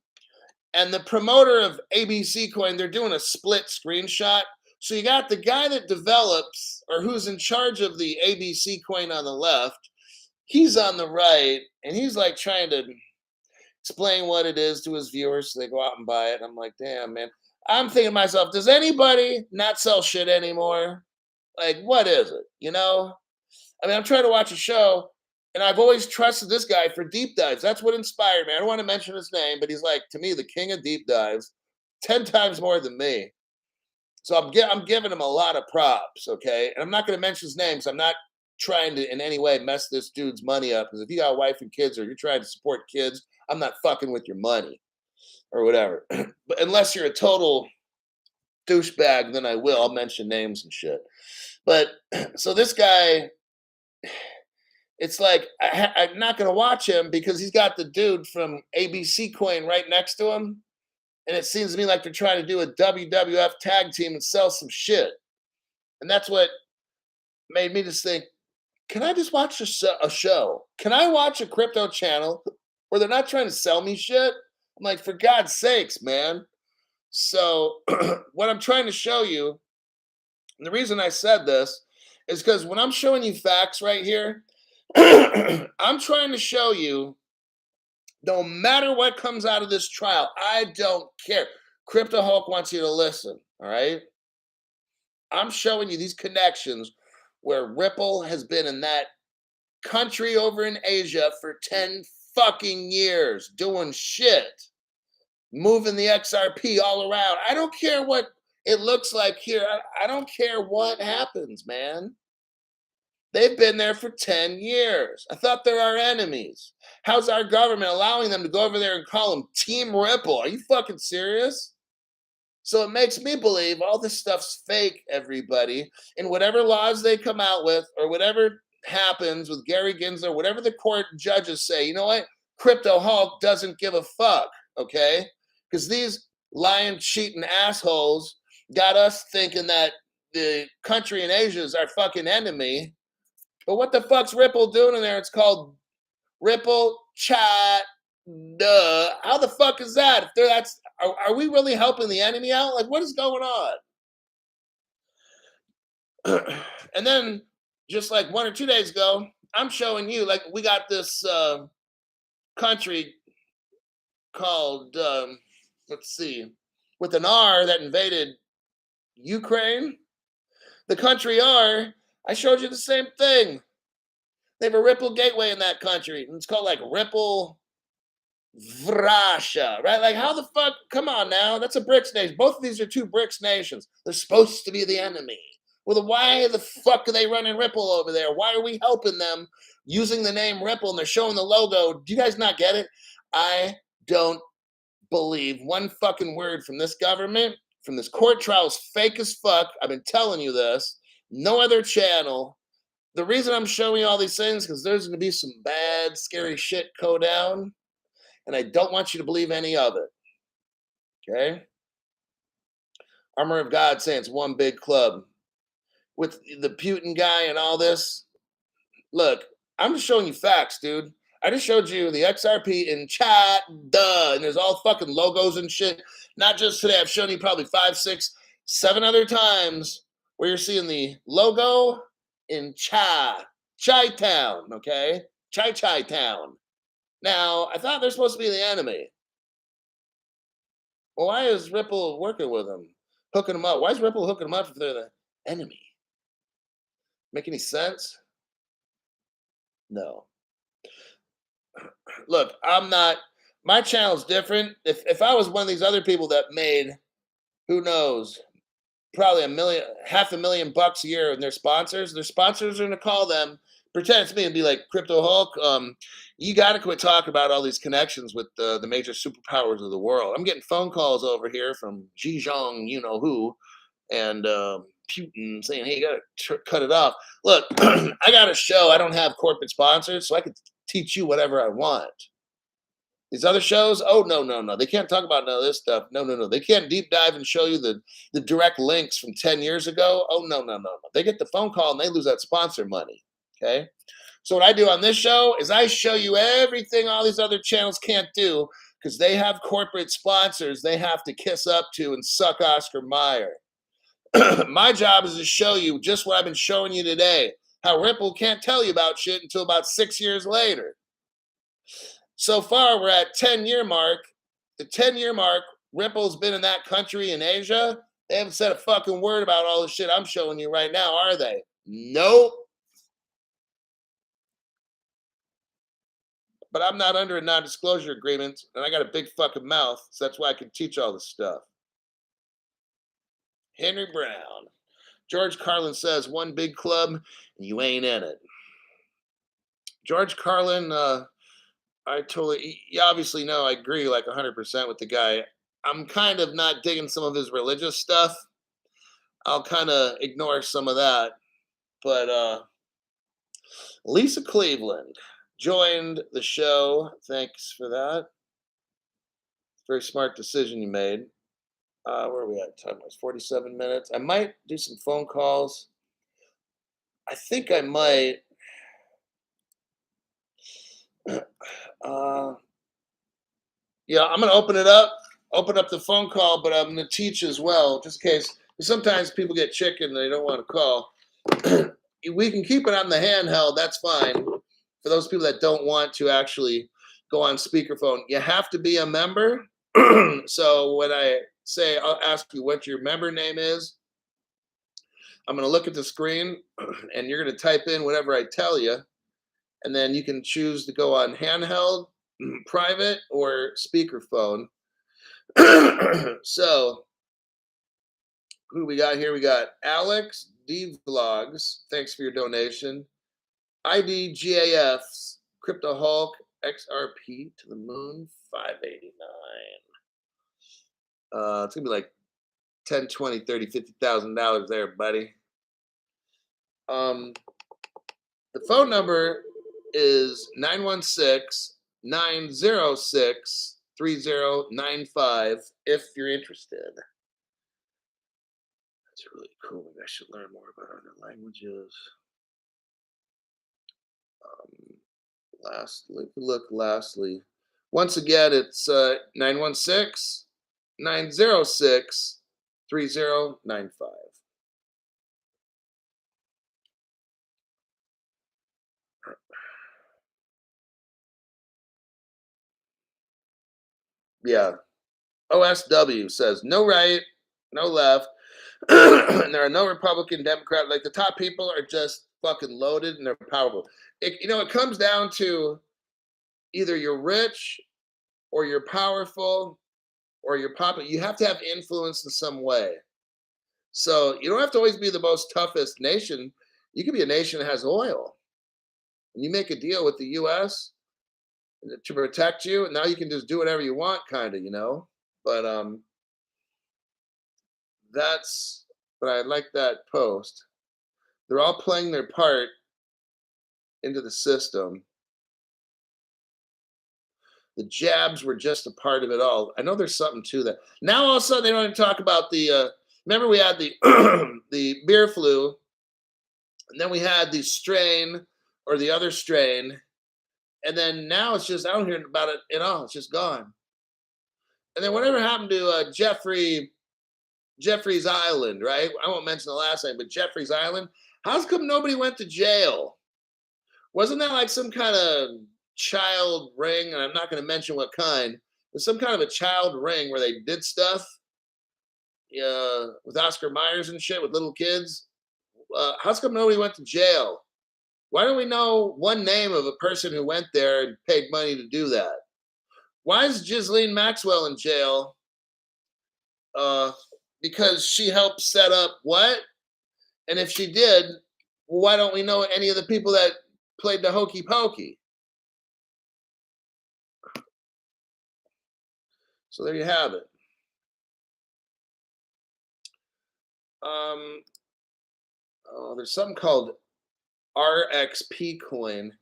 Speaker 1: and the promoter of ABC Coin, they're doing a split screenshot. So you got the guy that develops or who's in charge of the ABC Coin on the left. He's on the right, and he's like trying to explain what it is to his viewers so they go out and buy it. I'm like, damn, man. I'm thinking to myself, does anybody not sell shit anymore? Like, what is it? You know? I mean, I'm trying to watch a show, and I've always trusted this guy for deep dives. That's what inspired me. I don't want to mention his name, but he's like, to me, the king of deep dives, 10 times more than me. So I'm giving him a lot of props, okay? And I'm not going to mention his name because I'm not trying to in any way mess this dude's money up. Because if you got a wife and kids or you're trying to support kids, I'm not fucking with your money or whatever. But unless you're a total douchebag, then I will. I'll mention names and shit. But so this guy, it's like I'm not going to watch him because he's got the dude from ABC Coin right next to him. And it seems to me like they're trying to do a WWF tag team and sell some shit. And that's what made me just think, can I just watch a show? Can I watch a crypto channel where they're not trying to sell me shit? I'm like, for God's sakes, man. So what I'm trying to show you, and the reason I said this is because when I'm showing you facts right here, I'm trying to show you no matter what comes out of this trial, I don't care. Crypto Hulk wants you to listen, all right? I'm showing you these connections where Ripple has been in that country over in Asia for 10 fucking years doing shit, moving the XRP all around. I don't care what it looks like here. I don't care what happens, man. They've been there for 10 years. I thought they're our enemies. How's our government allowing them to go over there and call them Team Ripple? Are you fucking serious? So it makes me believe all this stuff's fake, everybody. And whatever laws they come out with or whatever happens with Gary Gensler, whatever the court judges say, you know what? Crypto Hulk doesn't give a fuck, okay? Because these lying, cheating assholes got us thinking that the country in Asia is our fucking enemy. But what the fuck's Ripple doing in there? It's called Ripple Chat. Duh. How the fuck is that? If that's are we really helping the enemy out? Like, what is going on? And then, just like 1 or 2 days ago, I'm showing you, like, we got this country called, let's see, with an R that invaded Ukraine. The country R, I showed you the same thing. They have a Ripple gateway in that country. And it's called like Ripple Vrasha, right? Like, how the fuck? Come on now. That's a BRICS nation. Both of these are two BRICS nations. They're supposed to be the enemy. Well, then why the fuck are they running Ripple over there? Why are we helping them using the name Ripple and they're showing the logo? Do you guys not get it? I don't believe one fucking word from this government, from this court trial is fake as fuck. I've been telling you this. No other channel. The reason I'm showing you all these things because there's going to be some bad, scary shit go down, and I don't want you to believe any of it. Okay? Armor of God saying it's one big club. With the Putin guy and all this, look, I'm just showing you facts, dude. I just showed you the XRP in chat, and there's all fucking logos and shit. Not just today. I've shown you probably 5, 6, 7 other times where you're seeing the logo in Chi Town, okay? Chi Town. Now, I thought they're supposed to be the enemy. Well, why is Ripple working with them, hooking them up? Why is Ripple hooking them up if they're the enemy? Make any sense? No. Look, I'm not. My channel's different. If I was one of these other people that made, who knows, probably half a million bucks a year, and their sponsors are gonna call them, pretend it's me, and be like, "Crypto Hulk, you got to quit talking about all these connections with the major superpowers of the world." I'm getting phone calls over here from Xi Jinping, you know who, and Putin saying, "Hey, you got to cut it off." Look, I got a show. I don't have corporate sponsors, so I could teach you whatever I want. These other shows, oh no, no, no. They can't talk about none of this stuff. No, no, no. They can't deep dive and show you the direct links from 10 years ago. Oh no, no, no, no. They get the phone call and they lose that sponsor money. Okay. So what I do on this show is I show you everything all these other channels can't do because they have corporate sponsors they have to kiss up to and suck Oscar Mayer. My job is to show you just what I've been showing you today. How Ripple can't tell you about shit until about 6 years later. So far, we're at 10-year mark. The 10-year mark, Ripple's been in that country in Asia. They haven't said a fucking word about all the shit I'm showing you right now, are they? Nope. But I'm not under a non-disclosure agreement, and I got a big fucking mouth, so that's why I can teach all this stuff. Henry Brown. George Carlin says, one big club, and you ain't in it. George Carlin, you obviously know I agree like 100% with the guy. I'm kind of not digging some of his religious stuff. I'll kind of ignore some of that. But Lisa Cleveland joined the show. Thanks for that. Very smart decision you made. Where are we at? Time was 47 minutes. I might do some phone calls. I think I might. Yeah, I'm going to open up the phone call, but I'm going to teach as well, just in case. Sometimes people get chicken, they don't want to call. We can keep it on the handheld, that's fine. For those people that don't want to actually go on speakerphone, you have to be a member. So when I say, I'll ask you what your member name is, I'm going to look at the screen, and you're going to type in whatever I tell you, and then you can choose to go on handheld, private, or speakerphone. So who we got here? We got Alex D Vlogs. Thanks for your donation. IDGAFs, Crypto Hulk, XRP to the moon, 589. It's gonna be like 10, 20, 30, $50,000 there, buddy. The phone number is 916-906-3095 if you're interested. That's really cool. Maybe I should learn more about other languages. Lastly. Once again, it's 916-906-3095. Yeah. OSW says no right, no left. And there are no Republican, Democrat. Like the top people are just fucking loaded and they're powerful. It comes down to either you're rich or you're powerful or you're popular. You have to have influence in some way. So you don't have to always be the most toughest nation. You could be a nation that has oil. And you make a deal with the US to protect you, and now you can just do whatever you want, kind of. But I like that post. They're all playing their part into the system. The jabs were just a part of it all. I know there's something to that. Now all of a sudden they don't even talk about the. Remember we had the the beer flu, and then we had the strain or the other strain, and then now it's just I don't hear about it at all. It's just gone. And then whatever happened to Jeffrey Jeffrey's Island, right? I won't mention the last name, but Jeffrey's Island. How's come nobody went to jail? Wasn't that like some kind of child ring? And I'm not going to mention what kind. But some kind of a child ring where they did stuff, with Oscar Myers and shit with little kids. How's come nobody went to jail? Why don't we know one name of a person who went there and paid money to do that? Why is Ghislaine Maxwell in jail? Uh, because she helped set up what? And if she did, well, why don't we know any of the people that played the hokey pokey? So there you have it. Um, oh, there's something called RXP coin.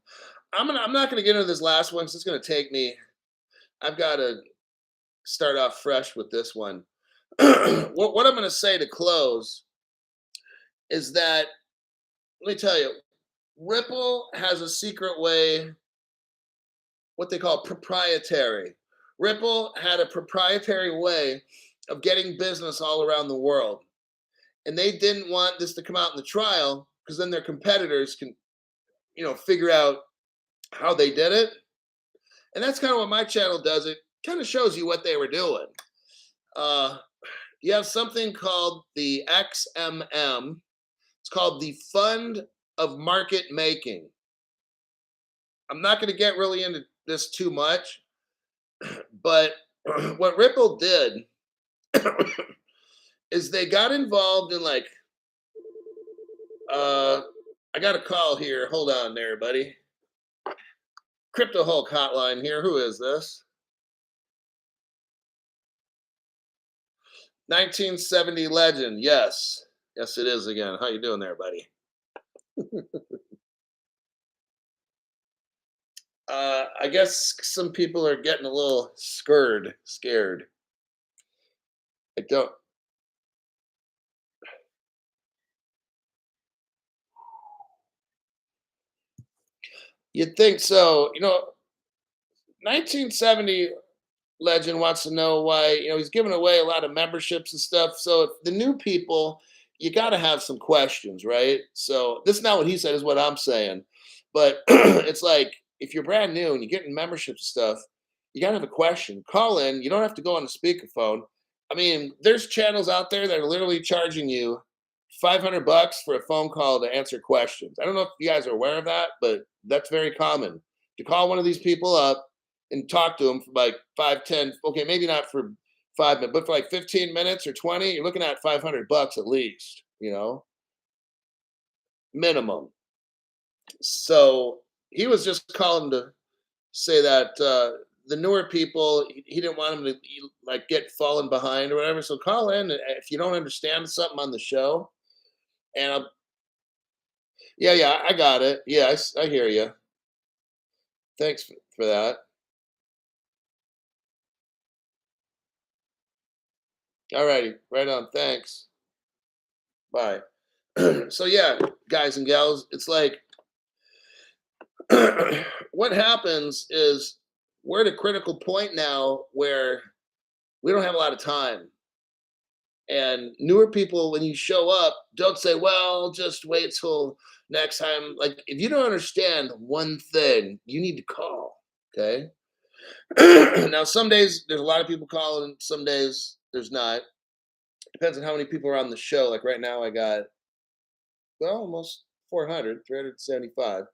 Speaker 1: I'm not gonna get into this last one because it's gonna take me. I've got to start off fresh with this one. What I'm gonna say to close is that, let me tell you, Ripple has a secret way, what they call proprietary. Ripple had a proprietary way of getting business all around the world. And they didn't want this to come out in the trial because then their competitors can, figure out how they did it. And that's kind of what my channel does. It kind of shows you what they were doing. Uh, you have something called the XMM. It's called the Fund of Market Making. I'm not going to get really into this too much, but what Ripple did is they got involved in I got a call here. Hold on there, buddy. Crypto Hulk hotline here. Who is this? 1970 legend. Yes. Yes, it is again. How you doing there, buddy? I guess some people are getting a little scared. I don't. You'd think so. 1970 legend wants to know why, he's giving away a lot of memberships and stuff. So if the new people, you got to have some questions, right? So this is not what he said, is what I'm saying. But it's like, if you're brand new and you're getting membership stuff, you got to have a question. Call in. You don't have to go on a speakerphone. I mean, there's channels out there that are literally charging you $500 for a phone call to answer questions. I don't know if you guys are aware of that, but that's very common. To call one of these people up and talk to them for like 5, 10, okay, maybe not for 5 minutes, but for like 15 minutes or 20, you're looking at $500 at least, minimum. So he was just calling to say that the newer people, he didn't want them to like get fallen behind or whatever. So call in if you don't understand something on the show. And yeah, I got it. Yeah, I hear you. Thanks for that. All righty, right on. Thanks. Bye. So yeah, guys and gals, it's like what happens is we're at a critical point now where we don't have a lot of time. And newer people, when you show up, don't say, well, just wait till next time. Like, if you don't understand one thing, you need to call. Okay. Now, some days there's a lot of people calling, some days there's not. Depends on how many people are on the show. Like right now, I got, well, almost 400, 375.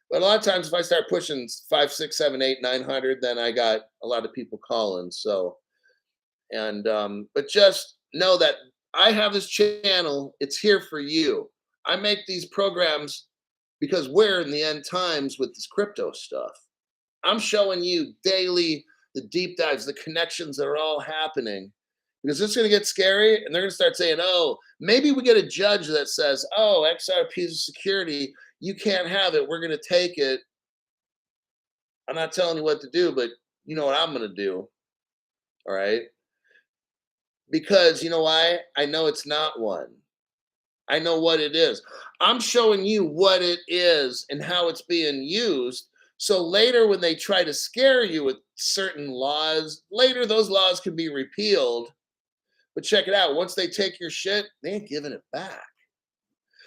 Speaker 1: But a lot of times, if I start pushing 5, 6, 7, 8, 900, then I got a lot of people calling. So, and but just know that I have this channel. It's here for you. I make these programs because we're in the end times with this crypto stuff. I'm showing you daily the deep dives, the connections that are all happening, because it's going to get scary and they're going to start saying, oh, maybe we get a judge that says, oh, XRP is a security, you can't have it, we're going to take it. I'm not telling you what to do, but you know what I'm going to do. All right. Because you know why? I know it's not one. I know what it is. I'm showing you what it is and how it's being used. So later, when they try to scare you with certain laws, later those laws can be repealed. But check it out. Once they take your shit, they ain't giving it back.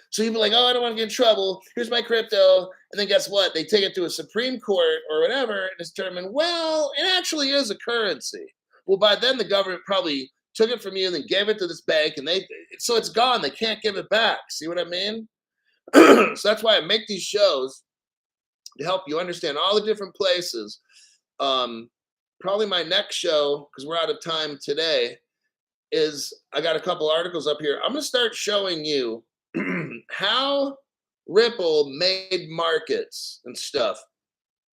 Speaker 1: So you'd be like, oh, I don't want to get in trouble. Here's my crypto. And then guess what? They take it to a Supreme Court or whatever, and it's determined, well, it actually is a currency. Well, by then the government probably took it from you and then gave it to this bank, and so it's gone. They can't give it back. See what I mean? So that's why I make these shows to help you understand all the different places. Probably my next show, because we're out of time today, is I got a couple articles up here. I'm going to start showing you how Ripple made markets and stuff.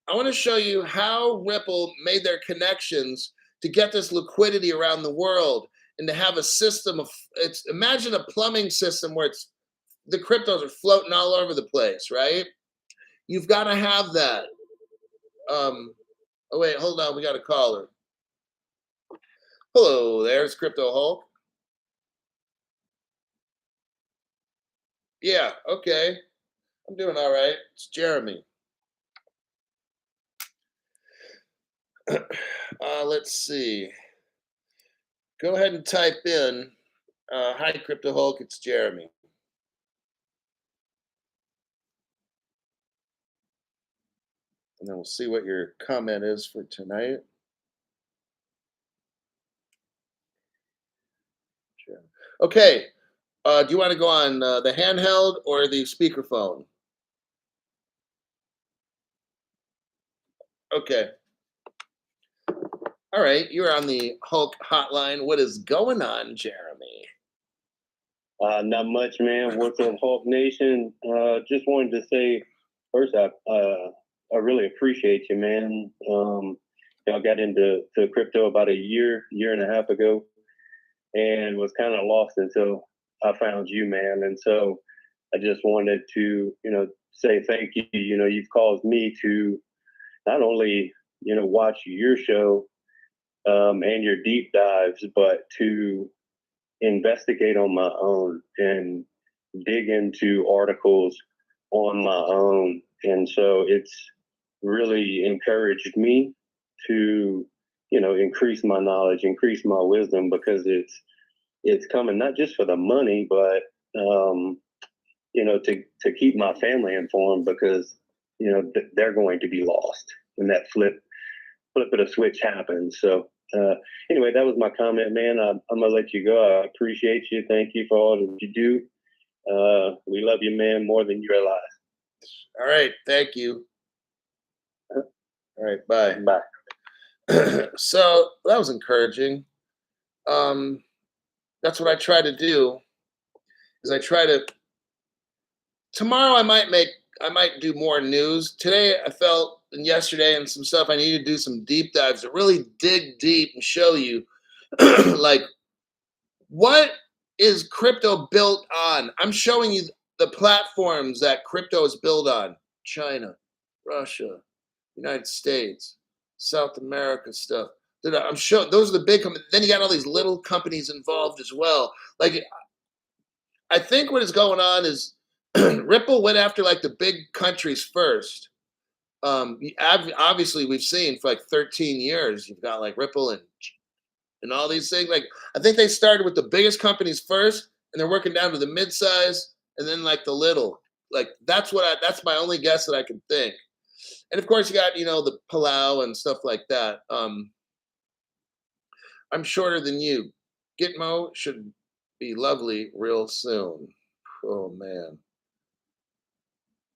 Speaker 1: I want to show you how Ripple made their connections to get this liquidity around the world and to have a system of imagine a plumbing system where the cryptos are floating all over the place, right? You've got to have that. Oh wait, hold on, we got a caller. Hello, there's Crypto Hulk. Yeah, okay. I'm doing all right. It's Jeremy. Let's see. Go ahead and type in, hi, Crypto Hulk, it's Jeremy. And then we'll see what your comment is for tonight. Okay. Do you want to go on the handheld or the speakerphone? Okay. All right. You're on the Hulk hotline. What is going on, Jeremy?
Speaker 2: Not much, man. What's up, Hulk Nation? Just wanted to say first, I really appreciate you, man. I got into crypto about a year and a half ago, and was kind of lost until I found you, man. And so I just wanted to, say thank you. You've caused me to not only, watch your show and your deep dives, but to investigate on my own and dig into articles on my own. And so it's really encouraged me to, increase my knowledge, increase my wisdom, because it's coming not just for the money, but to keep my family informed, because they're going to be lost when that flip of the switch happens. So anyway, that was my comment, man. I'm gonna let you go. I appreciate you. Thank you for all that you do. We love you, man, more than you realize.
Speaker 1: All right, thank you. All right, bye.
Speaker 2: Bye.
Speaker 1: So that was encouraging. That's what I try to do. Is I try to. Tomorrow I might do more news. Today I felt, and yesterday and some stuff, I need to do some deep dives to really dig deep and show you, like, what is crypto built on? I'm showing you the platforms that crypto is built on: China, Russia, United States, South America stuff. I'm sure those are the big companies. Then you got all these little companies involved as well. Like, I think what is going on is Ripple went after like the big countries first. Obviously, we've seen for like 13 years, you've got like Ripple and all these things. Like, I think they started with the biggest companies first, and they're working down to the mid-size, and then like the little. Like, that's my only guess that I can think. And of course, you got the Palau and stuff like that. I'm shorter than you. Gitmo should be lovely real soon. Oh man.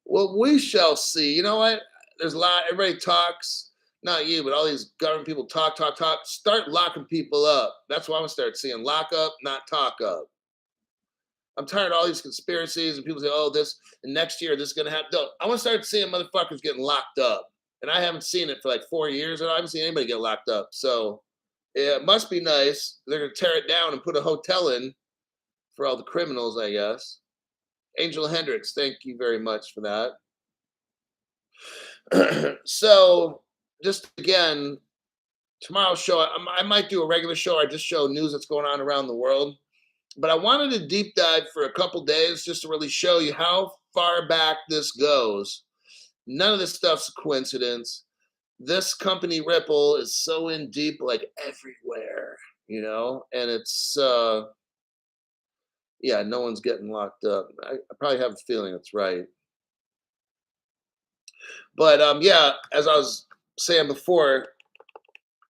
Speaker 1: Well, we shall see. You know what? There's a lot. Everybody talks. Not you, but all these government people talk. Start locking people up. That's what I'm gonna start seeing. Lock up, not talk up. I'm tired of all these conspiracies and people say, "Oh, this and next year this is gonna happen." No, I want to start seeing motherfuckers getting locked up, and I haven't seen it for like 4 years, and I haven't seen anybody get locked up. So yeah, it must be nice. They're gonna tear it down and put a hotel in for all the criminals, I guess. Angel Hendricks, thank you very much for that. So, just again, tomorrow's show, I might do a regular show. I just show news that's going on around the world. But I wanted to deep dive for a couple days just to really show you how far back this goes. None of this stuff's a coincidence. This company, Ripple, is so in deep, like everywhere. and it's yeah, no one's getting locked up. I probably have a feeling it's right. But yeah, as I was saying before,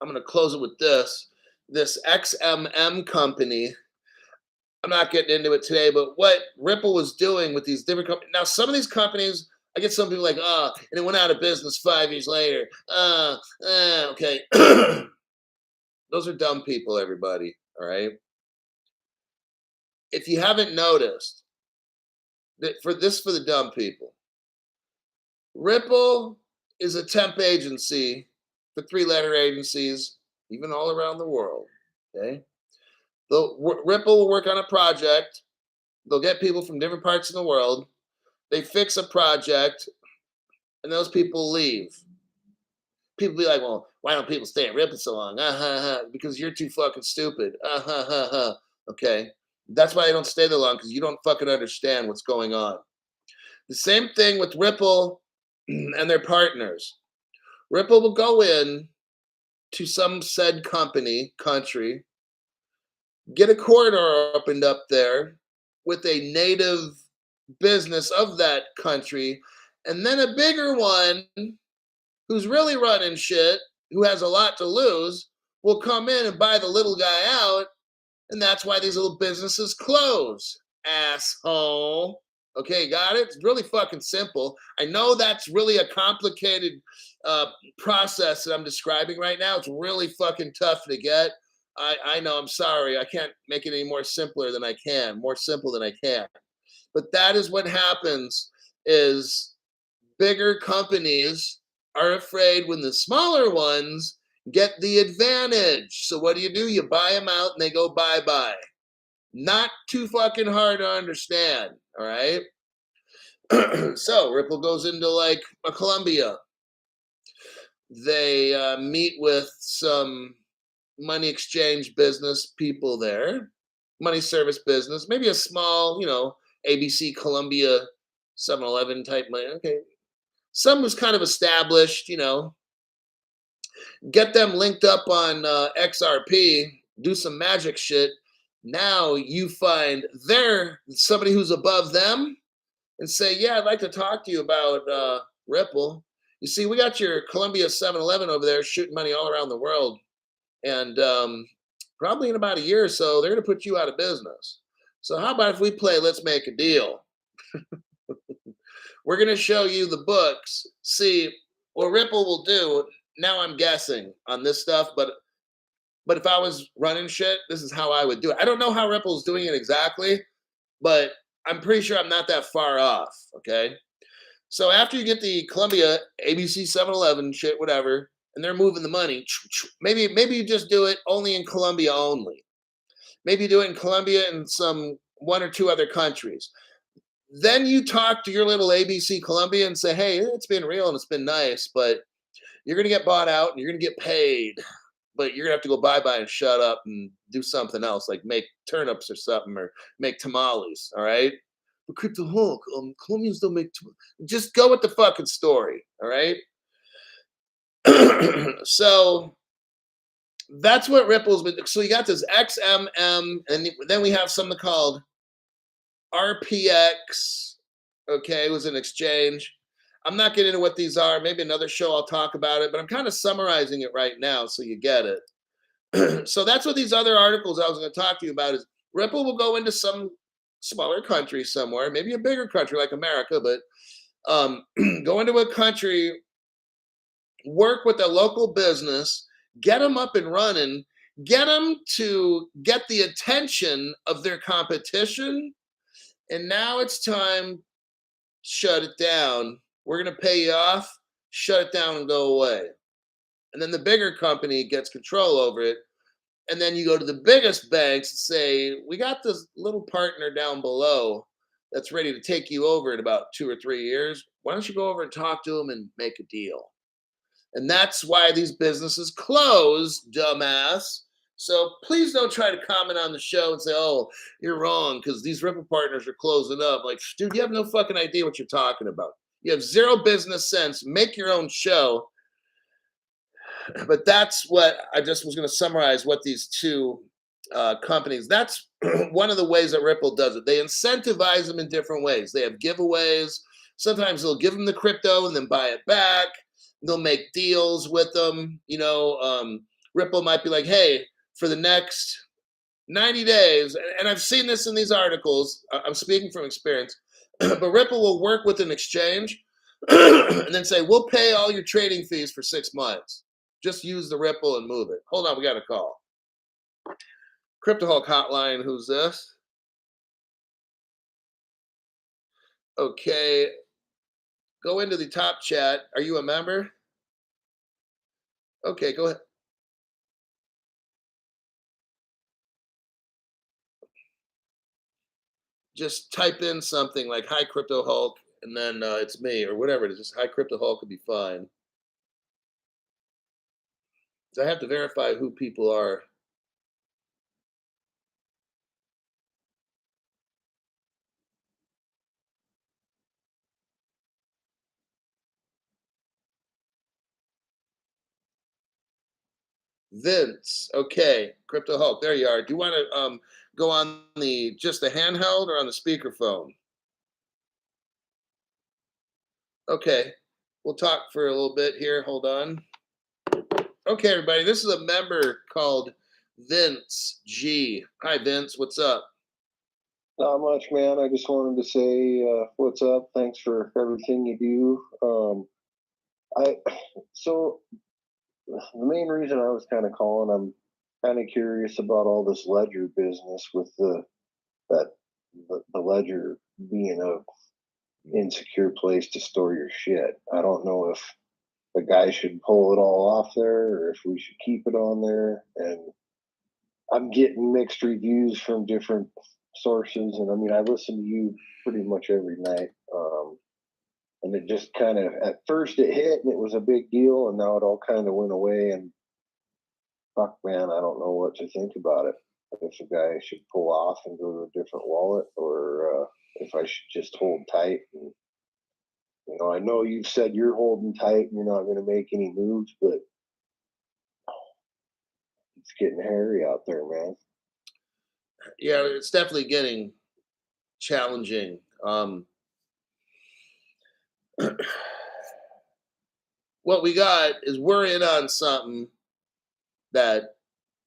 Speaker 1: I'm gonna close it with this. This XMM company, I'm not getting into it today, but what Ripple was doing with these different companies. Now, some of these companies, I get some people like, and it went out of business 5 years later. Okay. Those are dumb people, everybody. All right. If you haven't noticed, for the dumb people, Ripple is a temp agency for three-letter agencies, even all around the world. Okay. Ripple will work on a project. They'll get people from different parts of the world. They fix a project, and those people leave. People be like, "Well, why don't people stay at Ripple so long?" Because you're too fucking stupid. Okay, that's why they don't stay there long, because you don't fucking understand what's going on. The same thing with Ripple and their partners. Ripple will go in to some said country, get a corridor opened up there with a native business of that country, and then a bigger one who's really running shit, who has a lot to lose, will come in and buy the little guy out, and that's why these little businesses close. Asshole. Okay, got it? It's really fucking simple. I know that's really a complicated process that I'm describing right now. It's really fucking tough to get. I know, I'm sorry. I can't make it any more simple than I can. But that is what happens is bigger companies are afraid when the smaller ones get the advantage. So what do? You buy them out and they go bye-bye. Not too fucking hard to understand, all right? So Ripple goes into like a Colombia. They meet with some money exchange business people there, money service business, maybe a small, ABC Colombia 7-Eleven type money. Okay. Some was kind of established, get them linked up on XRP, do some magic shit. Now you find they're somebody who's above them and say, yeah, I'd like to talk to you about Ripple. You see, we got your Columbia 7-Eleven over there shooting money all around the world. And probably in about a year or so, they're going to put you out of business. So how about if we play Let's Make a Deal? We're going to show you the books. See, what Ripple will do, now I'm guessing on this stuff, but if I was running shit, this is how I would do it. I don't know how Ripple's doing it exactly, but I'm pretty sure I'm not that far off, okay? So after you get the Columbia, ABC 7-Eleven shit, whatever, and they're moving the money, maybe you just do it only in Colombia only. Maybe you do it in Colombia and some one or two other countries. Then you talk to your little ABC Colombia and say, hey, it's been real and it's been nice, but you're going to get bought out and you're going to get paid, but you're going to have to go bye-bye and shut up and do something else, like make turnips or something, or make tamales, all right? But Crypto Hulk, Colombians don't make just go with the fucking story, all right? So that's what Ripple's been. So you got this XMM, and then we have something called RPX. Okay, it was an exchange. I'm not getting into what these are. Maybe another show I'll talk about it, but I'm kind of summarizing it right now so you get it. So that's what these other articles I was going to talk to you about is Ripple will go into some smaller country somewhere, maybe a bigger country like America, but go into a country, work with a local business, get them up and running, get them to get the attention of their competition. And now it's time, shut it down. We're going to pay you off, shut it down and go away. And then the bigger company gets control over it. And then you go to the biggest banks and say, we got this little partner down below that's ready to take you over in about 2 or 3 years. Why don't you go over and talk to them and make a deal? And that's why these businesses close, dumbass. So please don't try to comment on the show and say, oh, you're wrong because these Ripple partners are closing up. Like, dude, you have no fucking idea what you're talking about. You have zero business sense. Make your own show. But that's what I just was going to summarize what these two companies. That's one of the ways that Ripple does it. They incentivize them in different ways. They have giveaways. Sometimes they'll give them the crypto and then buy it back. They'll make deals with them. Ripple might be like, hey, for the next 90 days, and I've seen this in these articles. I'm speaking from experience, but Ripple will work with an exchange and then say, we'll pay all your trading fees for 6 months. Just use the Ripple and move it. Hold on, we got a call. CryptoHulk hotline, who's this? Okay, go into the top chat. Are you a member? Okay, go ahead. Just type in something like "Hi CryptoHulk" and then it's me or whatever it is. Just "Hi CryptoHulk" would be fine. I have to verify who people are. Vince, okay, CryptoHulk, there you are. Do you want to go on just the handheld or on the speakerphone? Okay, we'll talk for a little bit here. Hold on. Okay, everybody, this is a member called Vince G. Hi, Vince. What's up?
Speaker 3: Not much, man. I just wanted to say what's up. Thanks for everything you do. I so the main reason I was kind of calling, I'm kind of curious about all this ledger business with the ledger being a insecure place to store your shit. I don't know if the guy should pull it all off there or if we should keep it on there. And I'm getting mixed reviews from different sources, and I mean, I listen to you pretty much every night. And it just kind of, at first it hit and it was a big deal, and now it all kind of went away. And fuck, man, I don't know what to think about it. If the guy should pull off and go to a different wallet, or if I should just hold tight. And I know you've said you're holding tight and you're not going to make any moves, but it's getting hairy out there, man.
Speaker 1: Yeah, it's definitely getting challenging. What we got is we're in on something that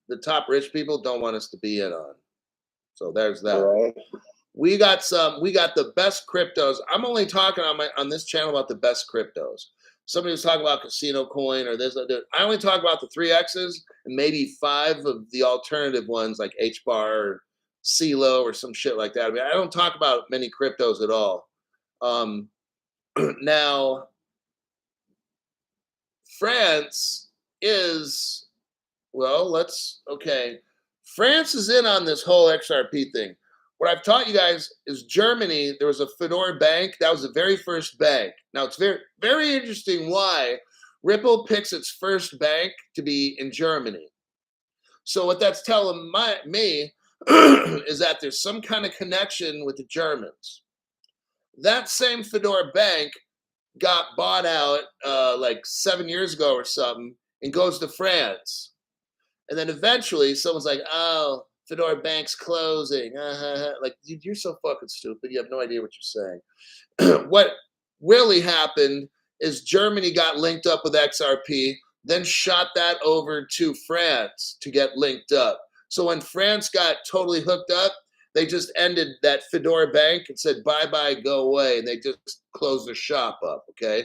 Speaker 1: the top rich people don't want us to be in on. So there's that.
Speaker 3: Right.
Speaker 1: We got the best cryptos. I'm only talking on this channel about the best cryptos. Somebody was talking about Casino Coin or this. I only talk about the 3Xs and maybe 5 of the alternative ones like HBAR or CeeLo or some shit like that. I mean, I don't talk about many cryptos at all. Now, France is, France is in on this whole XRP thing. What I've taught you guys is Germany, there was a Fedora bank. That was the very first bank. Now, it's very, very interesting why Ripple picks its first bank to be in Germany. So what that's telling me is that there's some kind of connection with the Germans. That same Fedora bank got bought out like 7 years ago or something and goes to France. And then eventually someone's like, oh, Fedora Bank's closing. Like, dude, you're so fucking stupid. You have no idea what you're saying. What really happened is Germany got linked up with XRP, then shot that over to France to get linked up. So when France got totally hooked up, they just ended that Fedora Bank and said, bye-bye, go away. And they just closed their shop up, okay?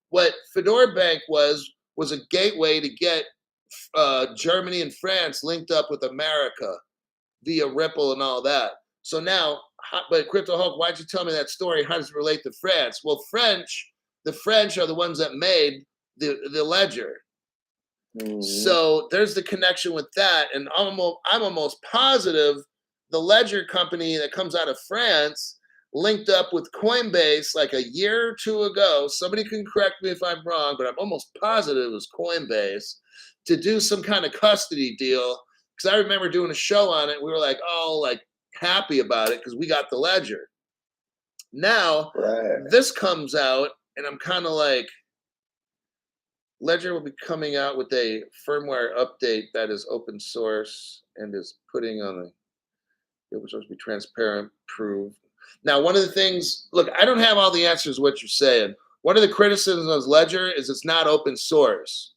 Speaker 1: What Fedora Bank was a gateway to get Germany and France linked up with America via Ripple and all that. So now, but CryptoHulk, why'd you tell me that story? How does it relate to France? Well, the French are the ones that made the ledger. Mm-hmm. So there's the connection with that. And I'm almost positive the ledger company that comes out of France linked up with Coinbase like a year or two ago. Somebody can correct me if I'm wrong, but I'm almost positive it was Coinbase to do some kind of custody deal. Because I remember doing a show on it. We were like, all like happy about it because we got the ledger. Now, This comes out, and I'm kind of like, Ledger will be coming out with a firmware update that is open source and is putting on the it was supposed to be transparent, prove. Now, one of the things, look, I don't have all the answers to what you're saying. One of the criticisms of Ledger is it's not open source.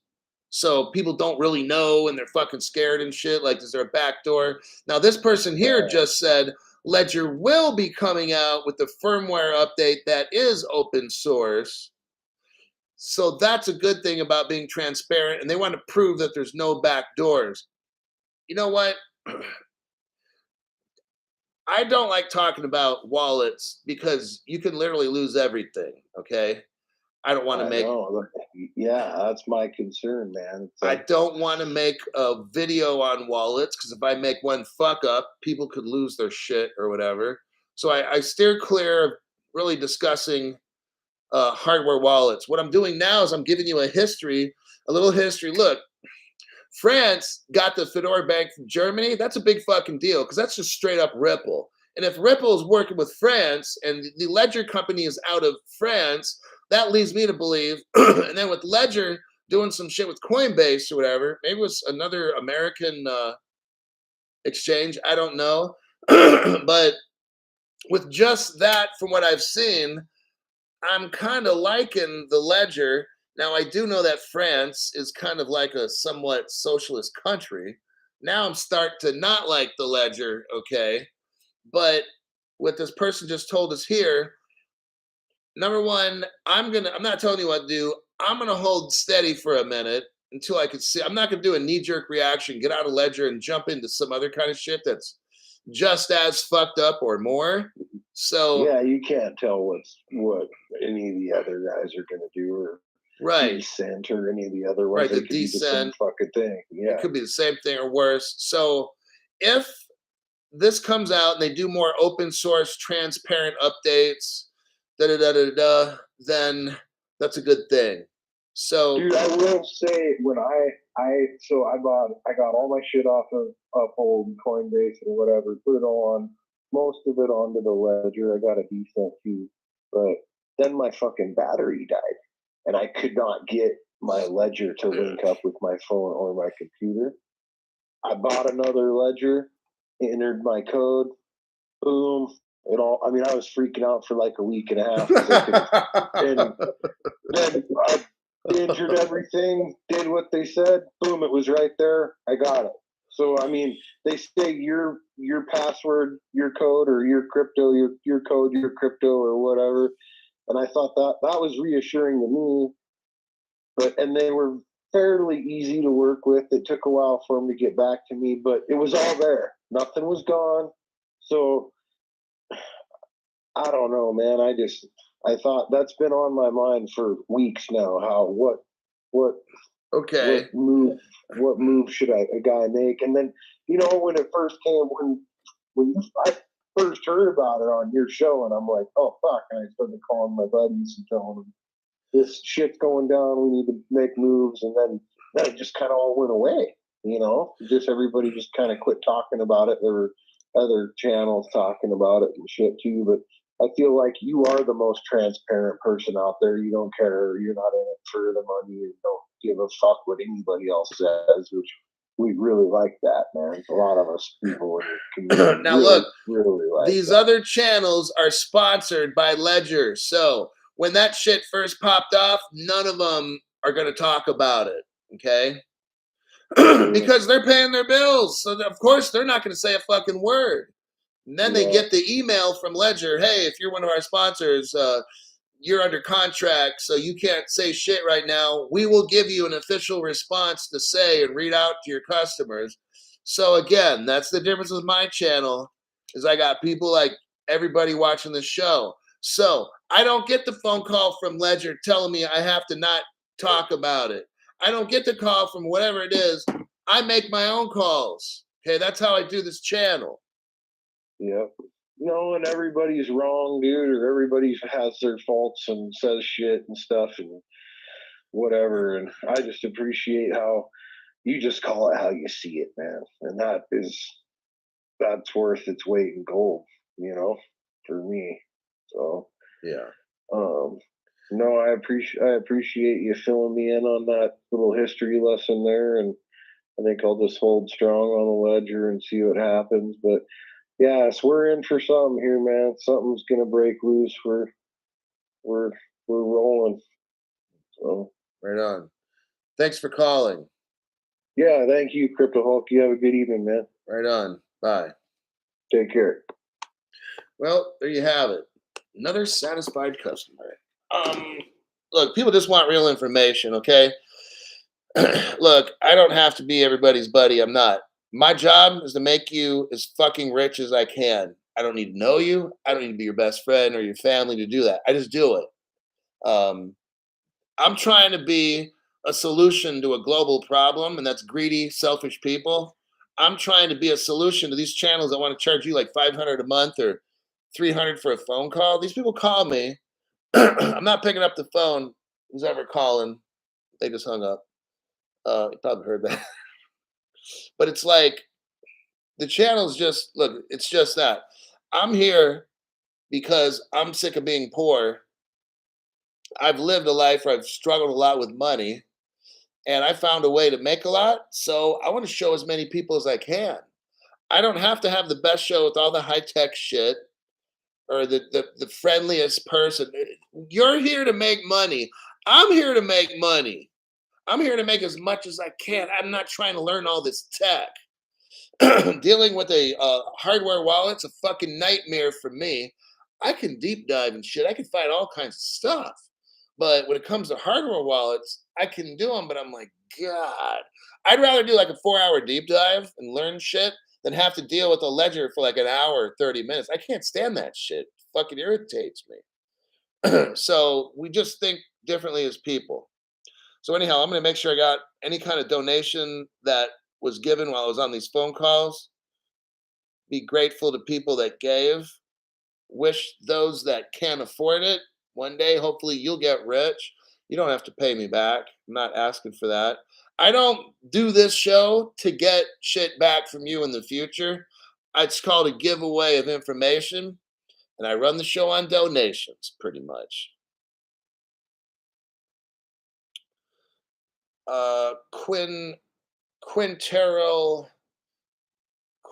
Speaker 1: So people don't really know and they're fucking scared and shit. Like, is there a backdoor? Now, this person here just said Ledger will be coming out with the firmware update that is open source. So that's a good thing about being transparent. And they want to prove that there's no backdoors. You know what? I don't like talking about wallets because you can literally lose everything. Okay. I don't want to make.
Speaker 3: Yeah, that's my concern, man.
Speaker 1: I don't want to make a video on wallets because if I make one fuck up, people could lose their shit or whatever. So I steer clear of really discussing hardware wallets. What I'm doing now is I'm giving you a little history. Look, France got the Fedora Bank from Germany. That's a big fucking deal because that's just straight up Ripple. And if Ripple is working with France and the Ledger company is out of France, that leads me to believe, and then with Ledger doing some shit with Coinbase or whatever, maybe it was another American exchange, I don't know. But with just that, from what I've seen, I'm kind of liking the Ledger. Now, I do know that France is kind of like a somewhat socialist country. Now I'm starting to not like the Ledger, okay? But what this person just told us here, number one, I'm not telling you what to do. I'm gonna hold steady for a minute until I can see. I'm not gonna do a knee-jerk reaction, get out of Ledger and jump into some other kind of shit that's just as fucked up or more. So
Speaker 3: yeah, you can't tell what any of the other guys are gonna do, or
Speaker 1: right,
Speaker 3: Decent or any of the other ones.
Speaker 1: right, the
Speaker 3: It could be the same
Speaker 1: Decent,
Speaker 3: fucking thing. Yeah,
Speaker 1: it could be the same thing or worse. So if this comes out and they do more open source, transparent updates, then that's a good thing. So,
Speaker 3: dude, I will say when I got all my shit off of Uphold, Coinbase, or whatever, put it all on, most of it onto the Ledger. I got a decent few, but then my fucking battery died, and I could not get my Ledger to link up with my phone or my computer. I bought another Ledger, entered my code, boom. It all. I mean, I was freaking out for like a week and a half. And then I entered everything, did what they said, boom, it was right there. I got it. So I mean, they say your password, your code, or your crypto, your code, your crypto, or whatever. And I thought that was reassuring to me. And they were fairly easy to work with. It took a while for them to get back to me, but it was all there. Nothing was gone. So I don't know, man. I thought that's been on my mind for weeks now. What
Speaker 1: okay.
Speaker 3: what move should a guy make? And then, when it first came, I first heard about it on your show, and I'm like, oh fuck! And I started calling my buddies and telling them this shit's going down. We need to make moves, and then it just kind of all went away. Just everybody just kind of quit talking about it. There were other channels talking about it and shit too, but I feel like you are the most transparent person out there. You don't care. You're not in it for the money. You don't give a fuck what anybody else says, which we really like that, man. A lot of us people in the community
Speaker 1: now look,
Speaker 3: really like
Speaker 1: these
Speaker 3: that.
Speaker 1: other channels are sponsored by Ledger. So when that shit first popped off, none of them are going to talk about it. Okay. Because they're paying their bills. So of course they're not going to say a fucking word. And then they get the email from Ledger, hey, if you're one of our sponsors, you're under contract, so you can't say shit right now. We will give you an official response to say and read out to your customers. So again, that's the difference with my channel, is I got people like everybody watching the show. So I don't get the phone call from Ledger telling me I have to not talk about it. I don't get the call from whatever it is. I make my own calls. Okay, that's how I do this channel.
Speaker 3: Yep. And everybody's wrong, dude, or everybody has their faults and says shit and stuff and whatever. And I just appreciate how you just call it how you see it, man. And that's worth its weight in gold, for me. So
Speaker 1: yeah.
Speaker 3: No, I appreciate you filling me in on that little history lesson there, and I think I'll just hold strong on the ledger and see what happens. But yes, we're in for something here, man. Something's gonna break loose. We're rolling. So
Speaker 1: Right on. Thanks for calling.
Speaker 3: yeah, thank you, Crypto Hulk. You have a good evening, man.
Speaker 1: Right on. Bye.
Speaker 3: Take care.
Speaker 1: Well, there you have it. Another satisfied customer. Look, people just want real information, okay? Look, I don't have to be everybody's buddy. I'm not. My job is to make you as fucking rich as I can. I don't need to know you. I don't need to be your best friend or your family to do that. I just do it. I'm trying to be a solution to a global problem, and that's greedy, selfish people. I'm trying to be a solution to these channels that want to charge you like 500 a month or 300 for a phone call. These people call me. I'm not picking up the phone. Who's ever calling? They just hung up. You probably heard that. But it's like the channel's just look, it's just that. I'm here because I'm sick of being poor. I've lived a life where I've struggled a lot with money and I found a way to make a lot. So I want to show as many people as I can. I don't have to have the best show with all the high tech shit or the friendliest person. You're here to make money. I'm here to make money. I'm here to make as much as I can. I'm not trying to learn all this tech. Dealing with a hardware wallet's a fucking nightmare for me. I can deep dive and shit. I can find all kinds of stuff. But when it comes to hardware wallets, I can do them, but I'm like, God, I'd rather do like a 4-hour deep dive and learn shit than have to deal with a ledger for like an hour or 30 minutes. I can't stand that shit. It fucking irritates me. So we just think differently as people. So anyhow, I'm going to make sure I got any kind of donation that was given while I was on these phone calls. Be grateful to people that gave. Wish those that can't afford it. One day, hopefully, you'll get rich. You don't have to pay me back. I'm not asking for that. I don't do this show to get shit back from you in the future. It's called a giveaway of information, and I run the show on donations, pretty much.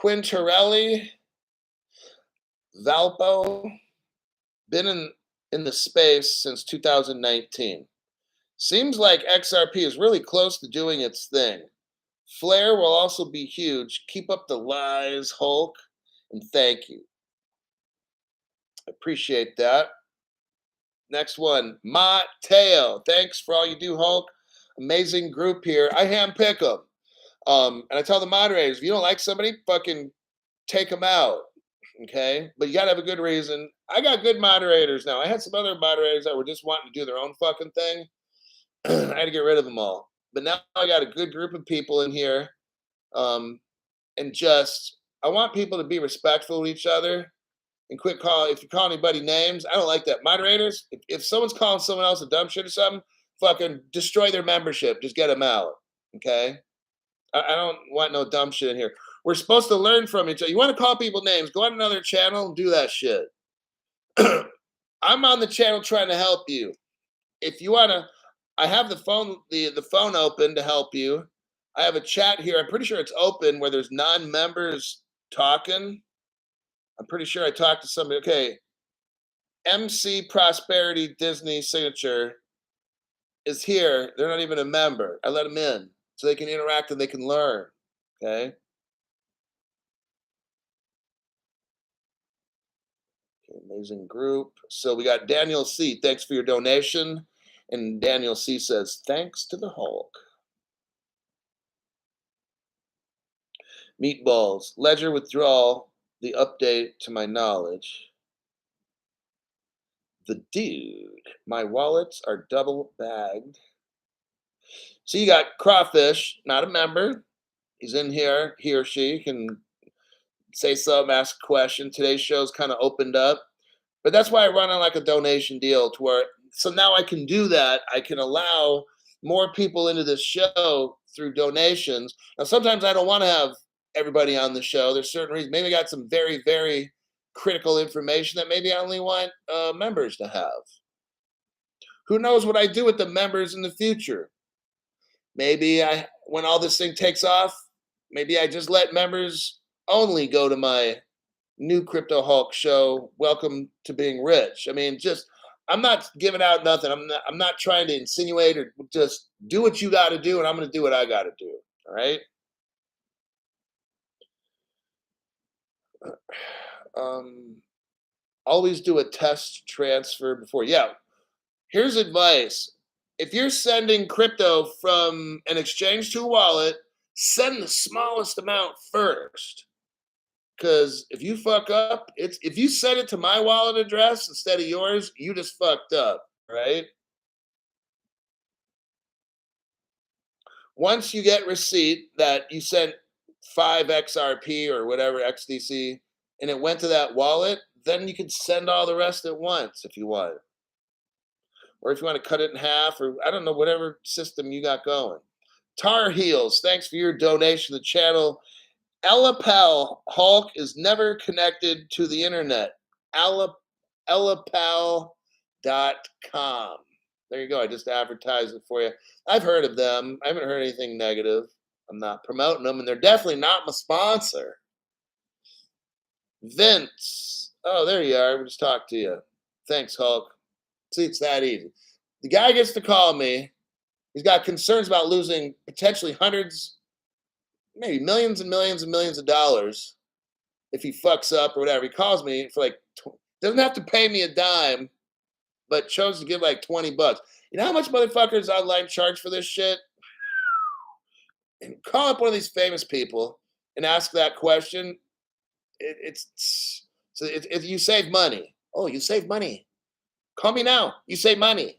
Speaker 1: Quintarelli Valpo, been in the space since 2019. Seems like XRP is really close to doing its thing. Flare will also be huge. Keep up the lies, Hulk, and thank you. Appreciate that. Next one, Mateo. Thanks for all you do, Hulk. Amazing group here. I handpick them. And I tell the moderators, if you don't like somebody, fucking take them out. Okay? But you got to have a good reason. I got good moderators now. I had some other moderators that were just wanting to do their own fucking thing. I had to get rid of them all. But now I got a good group of people in here. And just, I want people to be respectful of each other and quit calling. If you call anybody names, I don't like that. Moderators, if someone's calling someone else a dumb shit or something, fucking destroy their membership. Just get them out. Okay? I don't want no dumb shit in here. We're supposed to learn from each other. You want to call people names, go on another channel and do that shit. I'm on the channel trying to help you. If you want to, I have the phone open to help you. I have a chat here. I'm pretty sure it's open where there's non-members talking. I'm pretty sure I talked to somebody. Okay. MC Prosperity Disney Signature is here. They're not even a member. I let them in so they can interact and they can learn. Okay. Amazing group. So we got Daniel C. Thanks for your donation. And Daniel C says, thanks to the Hulk. Meatballs. Ledger withdrawal. The update to my knowledge. The dude. My wallets are double bagged. So you got Crawfish, not a member. He's in here. He or she can say something, ask a question. Today's show's kind of opened up. But that's why I run on like a donation deal to where, so now I can do that. I can allow more people into this show through donations. Now, sometimes I don't want to have everybody on the show. There's certain reasons. Maybe I got some very, very critical information that maybe I only want members to have. Who knows what I do with the members in the future? Maybe when all this thing takes off, maybe I just let members only go to my new Crypto Hulk show. Welcome to being rich. I mean, just I'm not giving out nothing. I'm not trying to insinuate or just do what you got to do, and I'm going to do what I got to do. All right. Always do a test transfer before. Yeah. Here's advice. If you're sending crypto from an exchange to a wallet, send the smallest amount first. Because if you fuck up, if you send it to my wallet address instead of yours, you just fucked up, right? Once you get receipt that you sent 5 XRP or whatever XDC and it went to that wallet, then you can send all the rest at once if you want. Or if you want to cut it in half, or I don't know, whatever system you got going. Tar Heels, thanks for your donation to the channel. Elapal Hulk is never connected to the internet. Elapal.com. There you go. I just advertised it for you. I've heard of them. I haven't heard anything negative. I'm not promoting them, and they're definitely not my sponsor. Vince. Oh, there you are. We just talked to you. Thanks, Hulk. See, it's that easy. The guy gets to call me. He's got concerns about losing potentially hundreds, maybe millions and millions and millions of dollars if he fucks up or whatever. He calls me for like, doesn't have to pay me a dime, but chose to give like $20. You know how much motherfuckers online charge for this shit? And call up one of these famous people and ask that question. If you save money. Oh, you save money. Call me now. You save money.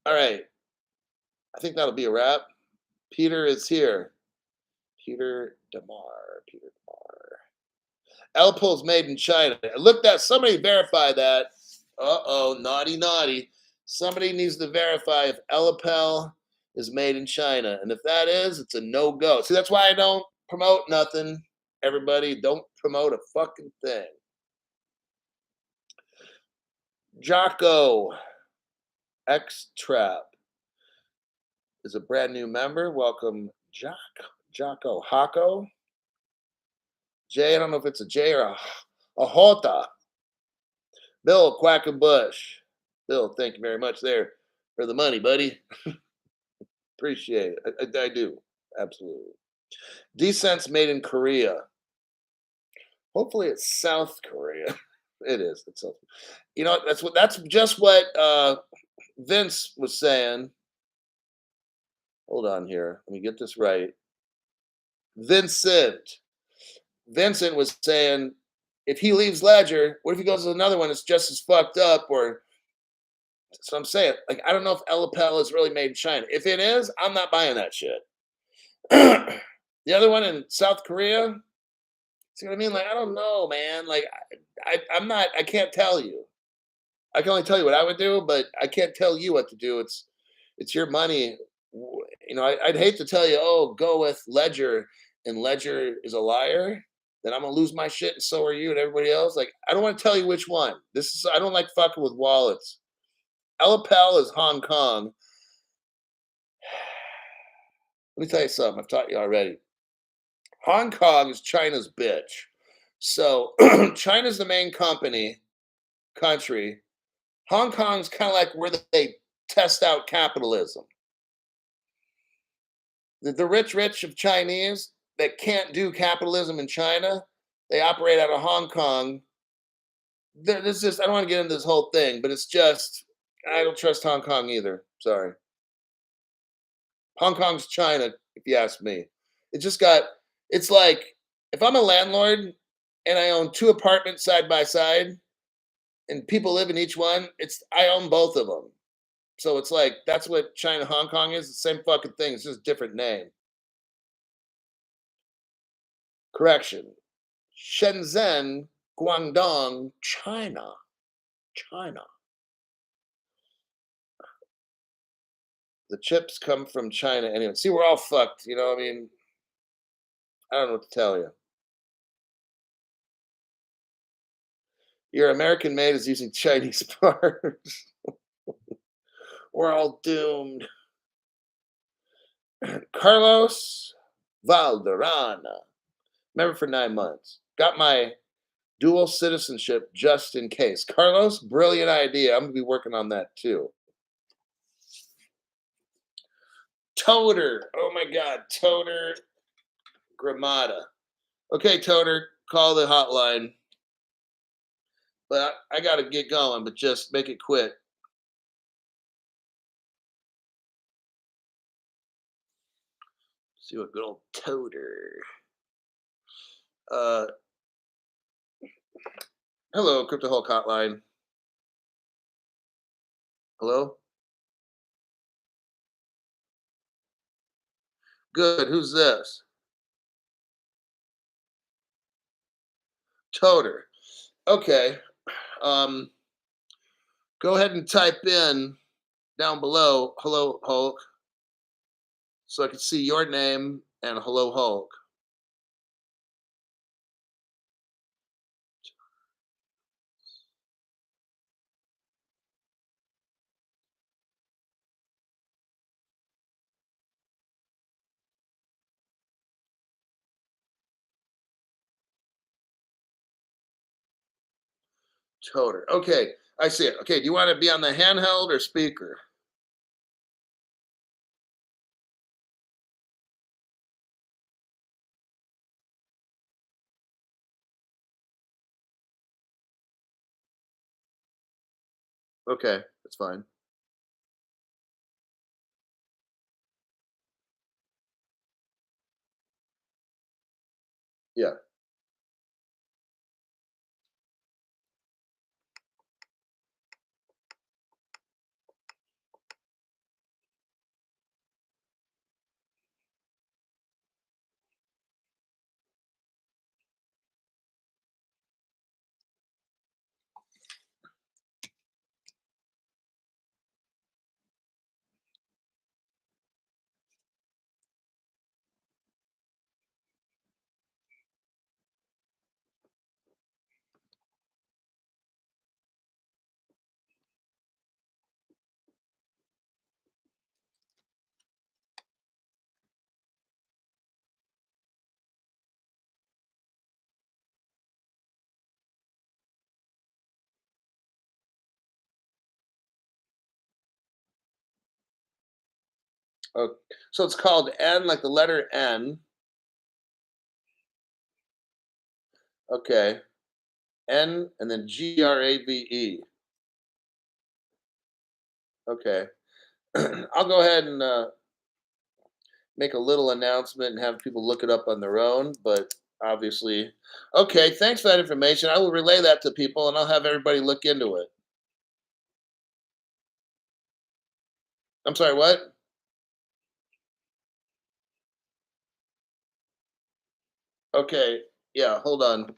Speaker 1: All right. I think that'll be a wrap. Peter is here. Peter DeMar. Elpul's made in China. Look, that somebody verify that. Uh-oh, naughty. Somebody needs to verify if Elapel is made in China. And if that is, it's a no-go. See, that's why I don't promote nothing. Everybody, don't promote a fucking thing. Jocko X-Trap is a brand new member. Welcome, Jocko Hako. Jay, I don't know if it's a J or a Hota. Bill Quackenbush. Bill, thank you very much there for the money, buddy. Appreciate it. I do. Absolutely. Descent's made in Korea. Hopefully it's South Korea. It is. It's South. You know, that's just what Vince was saying. Hold on here. Let me get this right. Vincent was saying, if he leaves Ledger, what if he goes to another one that's just as fucked up? Or so I'm saying, like, I don't know if Elapel is really made in China. If it is, I'm not buying that shit. The other one in South Korea, see what I mean? Like, I don't know, man. Like, I'm not. I can't tell you. I can only tell you what I would do, but I can't tell you what to do. It's your money. You know, I'd hate to tell you, oh, go with Ledger, and Ledger is a liar. Then I'm gonna lose my shit, and so are you and everybody else. Like, I don't want to tell you which one. I don't like fucking with wallets. Elapel is Hong Kong. Let me tell you something. I've taught you already. Hong Kong is China's bitch. So China's the main country. Hong Kong's kind of like where they test out capitalism. The rich of Chinese that can't do capitalism in China, they operate out of Hong Kong. There's just, I don't want to get into this whole thing, but it's just, I don't trust Hong Kong either. Sorry. Hong Kong's China, if you ask me. It's like, if I'm a landlord and I own 2 apartments side by side and people live in each one, I own both of them. So it's like, that's what China, Hong Kong is. The same fucking thing. It's just a different name. Correction. Shenzhen, Guangdong, China. The chips come from China anyway. See, we're all fucked. You know what I mean? I don't know what to tell you. Your American made is using Chinese parts. We're all doomed. Carlos Valderrama. Member for 9 months. Got my dual citizenship just in case. Carlos, brilliant idea. I'm going to be working on that too. Toter. Oh my God. Toter Gramada. Okay, Toter, call the hotline. But I got to get going, but just make it quick. See what good old Toter. Hello, Crypto Hulk hotline. Hello? Good. Who's this? Toter. Okay. Go ahead and type in down below, hello Hulk, so I can see your name and hello Hulk. Toter. Okay, I see it. Okay, do you want to be on the handheld or speaker? Okay, that's fine. Yeah. Okay. So it's called N, like the letter N. Okay. N and then Grave. Okay. I'll go ahead and make a little announcement and have people look it up on their own, but obviously. Okay, thanks for that information. I will relay that to people and I'll have everybody look into it. I'm sorry, what? Okay, yeah, hold on.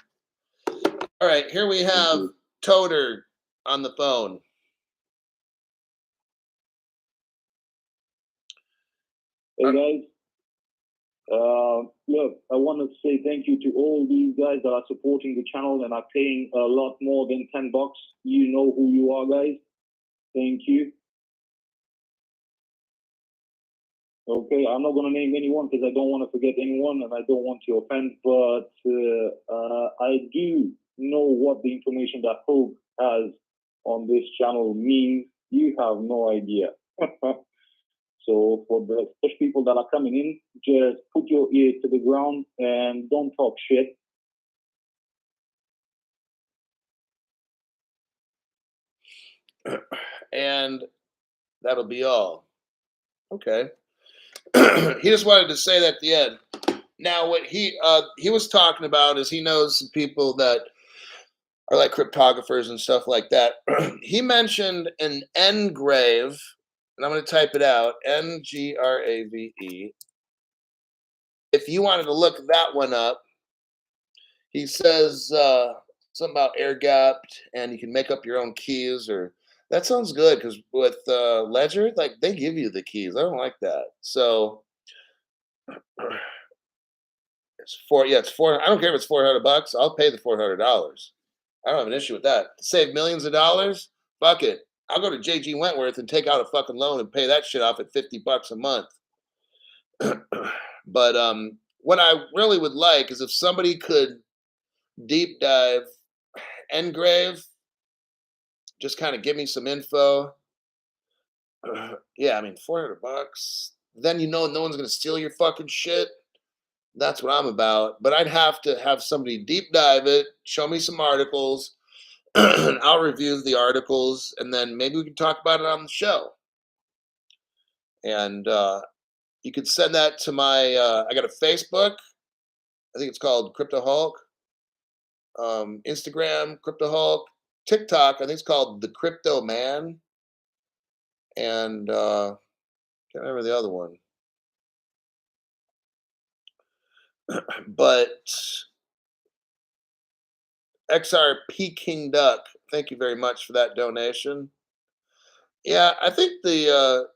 Speaker 1: All right, here we have Toter on the phone.
Speaker 4: Hey guys, look, I want to say thank you to all these guys that are supporting the channel and are paying a lot more than $10. You know who you are, guys. Thank you. Okay, I'm not going to name anyone because I don't want to forget anyone and I don't want to offend, but I do know what the information that Hope has on this channel means. You have no idea. So for the fresh people that are coming in, just put your ear to the ground and don't talk shit.
Speaker 1: And that'll be all. Okay. He just wanted to say that at the end. Now, what he was talking about is he knows some people that are like cryptographers and stuff like that. He mentioned an engrave, and I'm going to type it out, Ngrave. If you wanted to look that one up, he says something about air gapped, and you can make up your own keys. Or that sounds good because with Ledger, like they give you the keys. I don't like that. So it's four. I don't care if it's $400. I'll pay the $400. I don't have an issue with that. To save millions of dollars, fuck it. I'll go to JG Wentworth and take out a fucking loan and pay that shit off at $50 a month. But what I really would like is if somebody could deep dive Engrave, just kind of give me some info. Yeah, I mean, $400. Then you know no one's gonna steal your fucking shit. That's what I'm about. But I'd have to have somebody deep dive it, show me some articles. I'll review the articles, and then maybe we can talk about it on the show. And you could send that to my. I got a Facebook. I think it's called Crypto Hulk. Instagram, Crypto Hulk. TikTok, I think it's called the Crypto Man. And can't remember the other one. But XRP King Duck, thank you very much for that donation. Yeah, I think the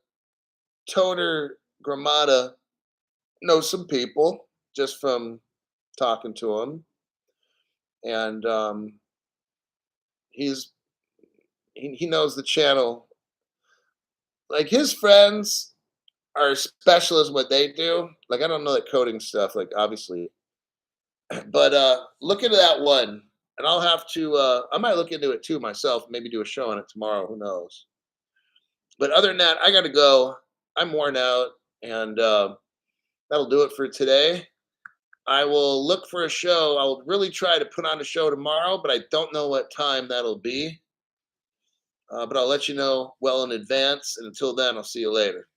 Speaker 1: Toner Gramada knows some people just from talking to him, and he knows the channel. Like his friends are specialists in what they do. Like I don't know that coding stuff, like obviously, but look into that one, and I'll have to. I might look into it too myself. Maybe do a show on it tomorrow. Who knows? But other than that, I got to go. I'm worn out, and that'll do it for today. I will look for a show. I'll really try to put on a show tomorrow, but I don't know what time that'll be. But I'll let you know well in advance. And until then, I'll see you later.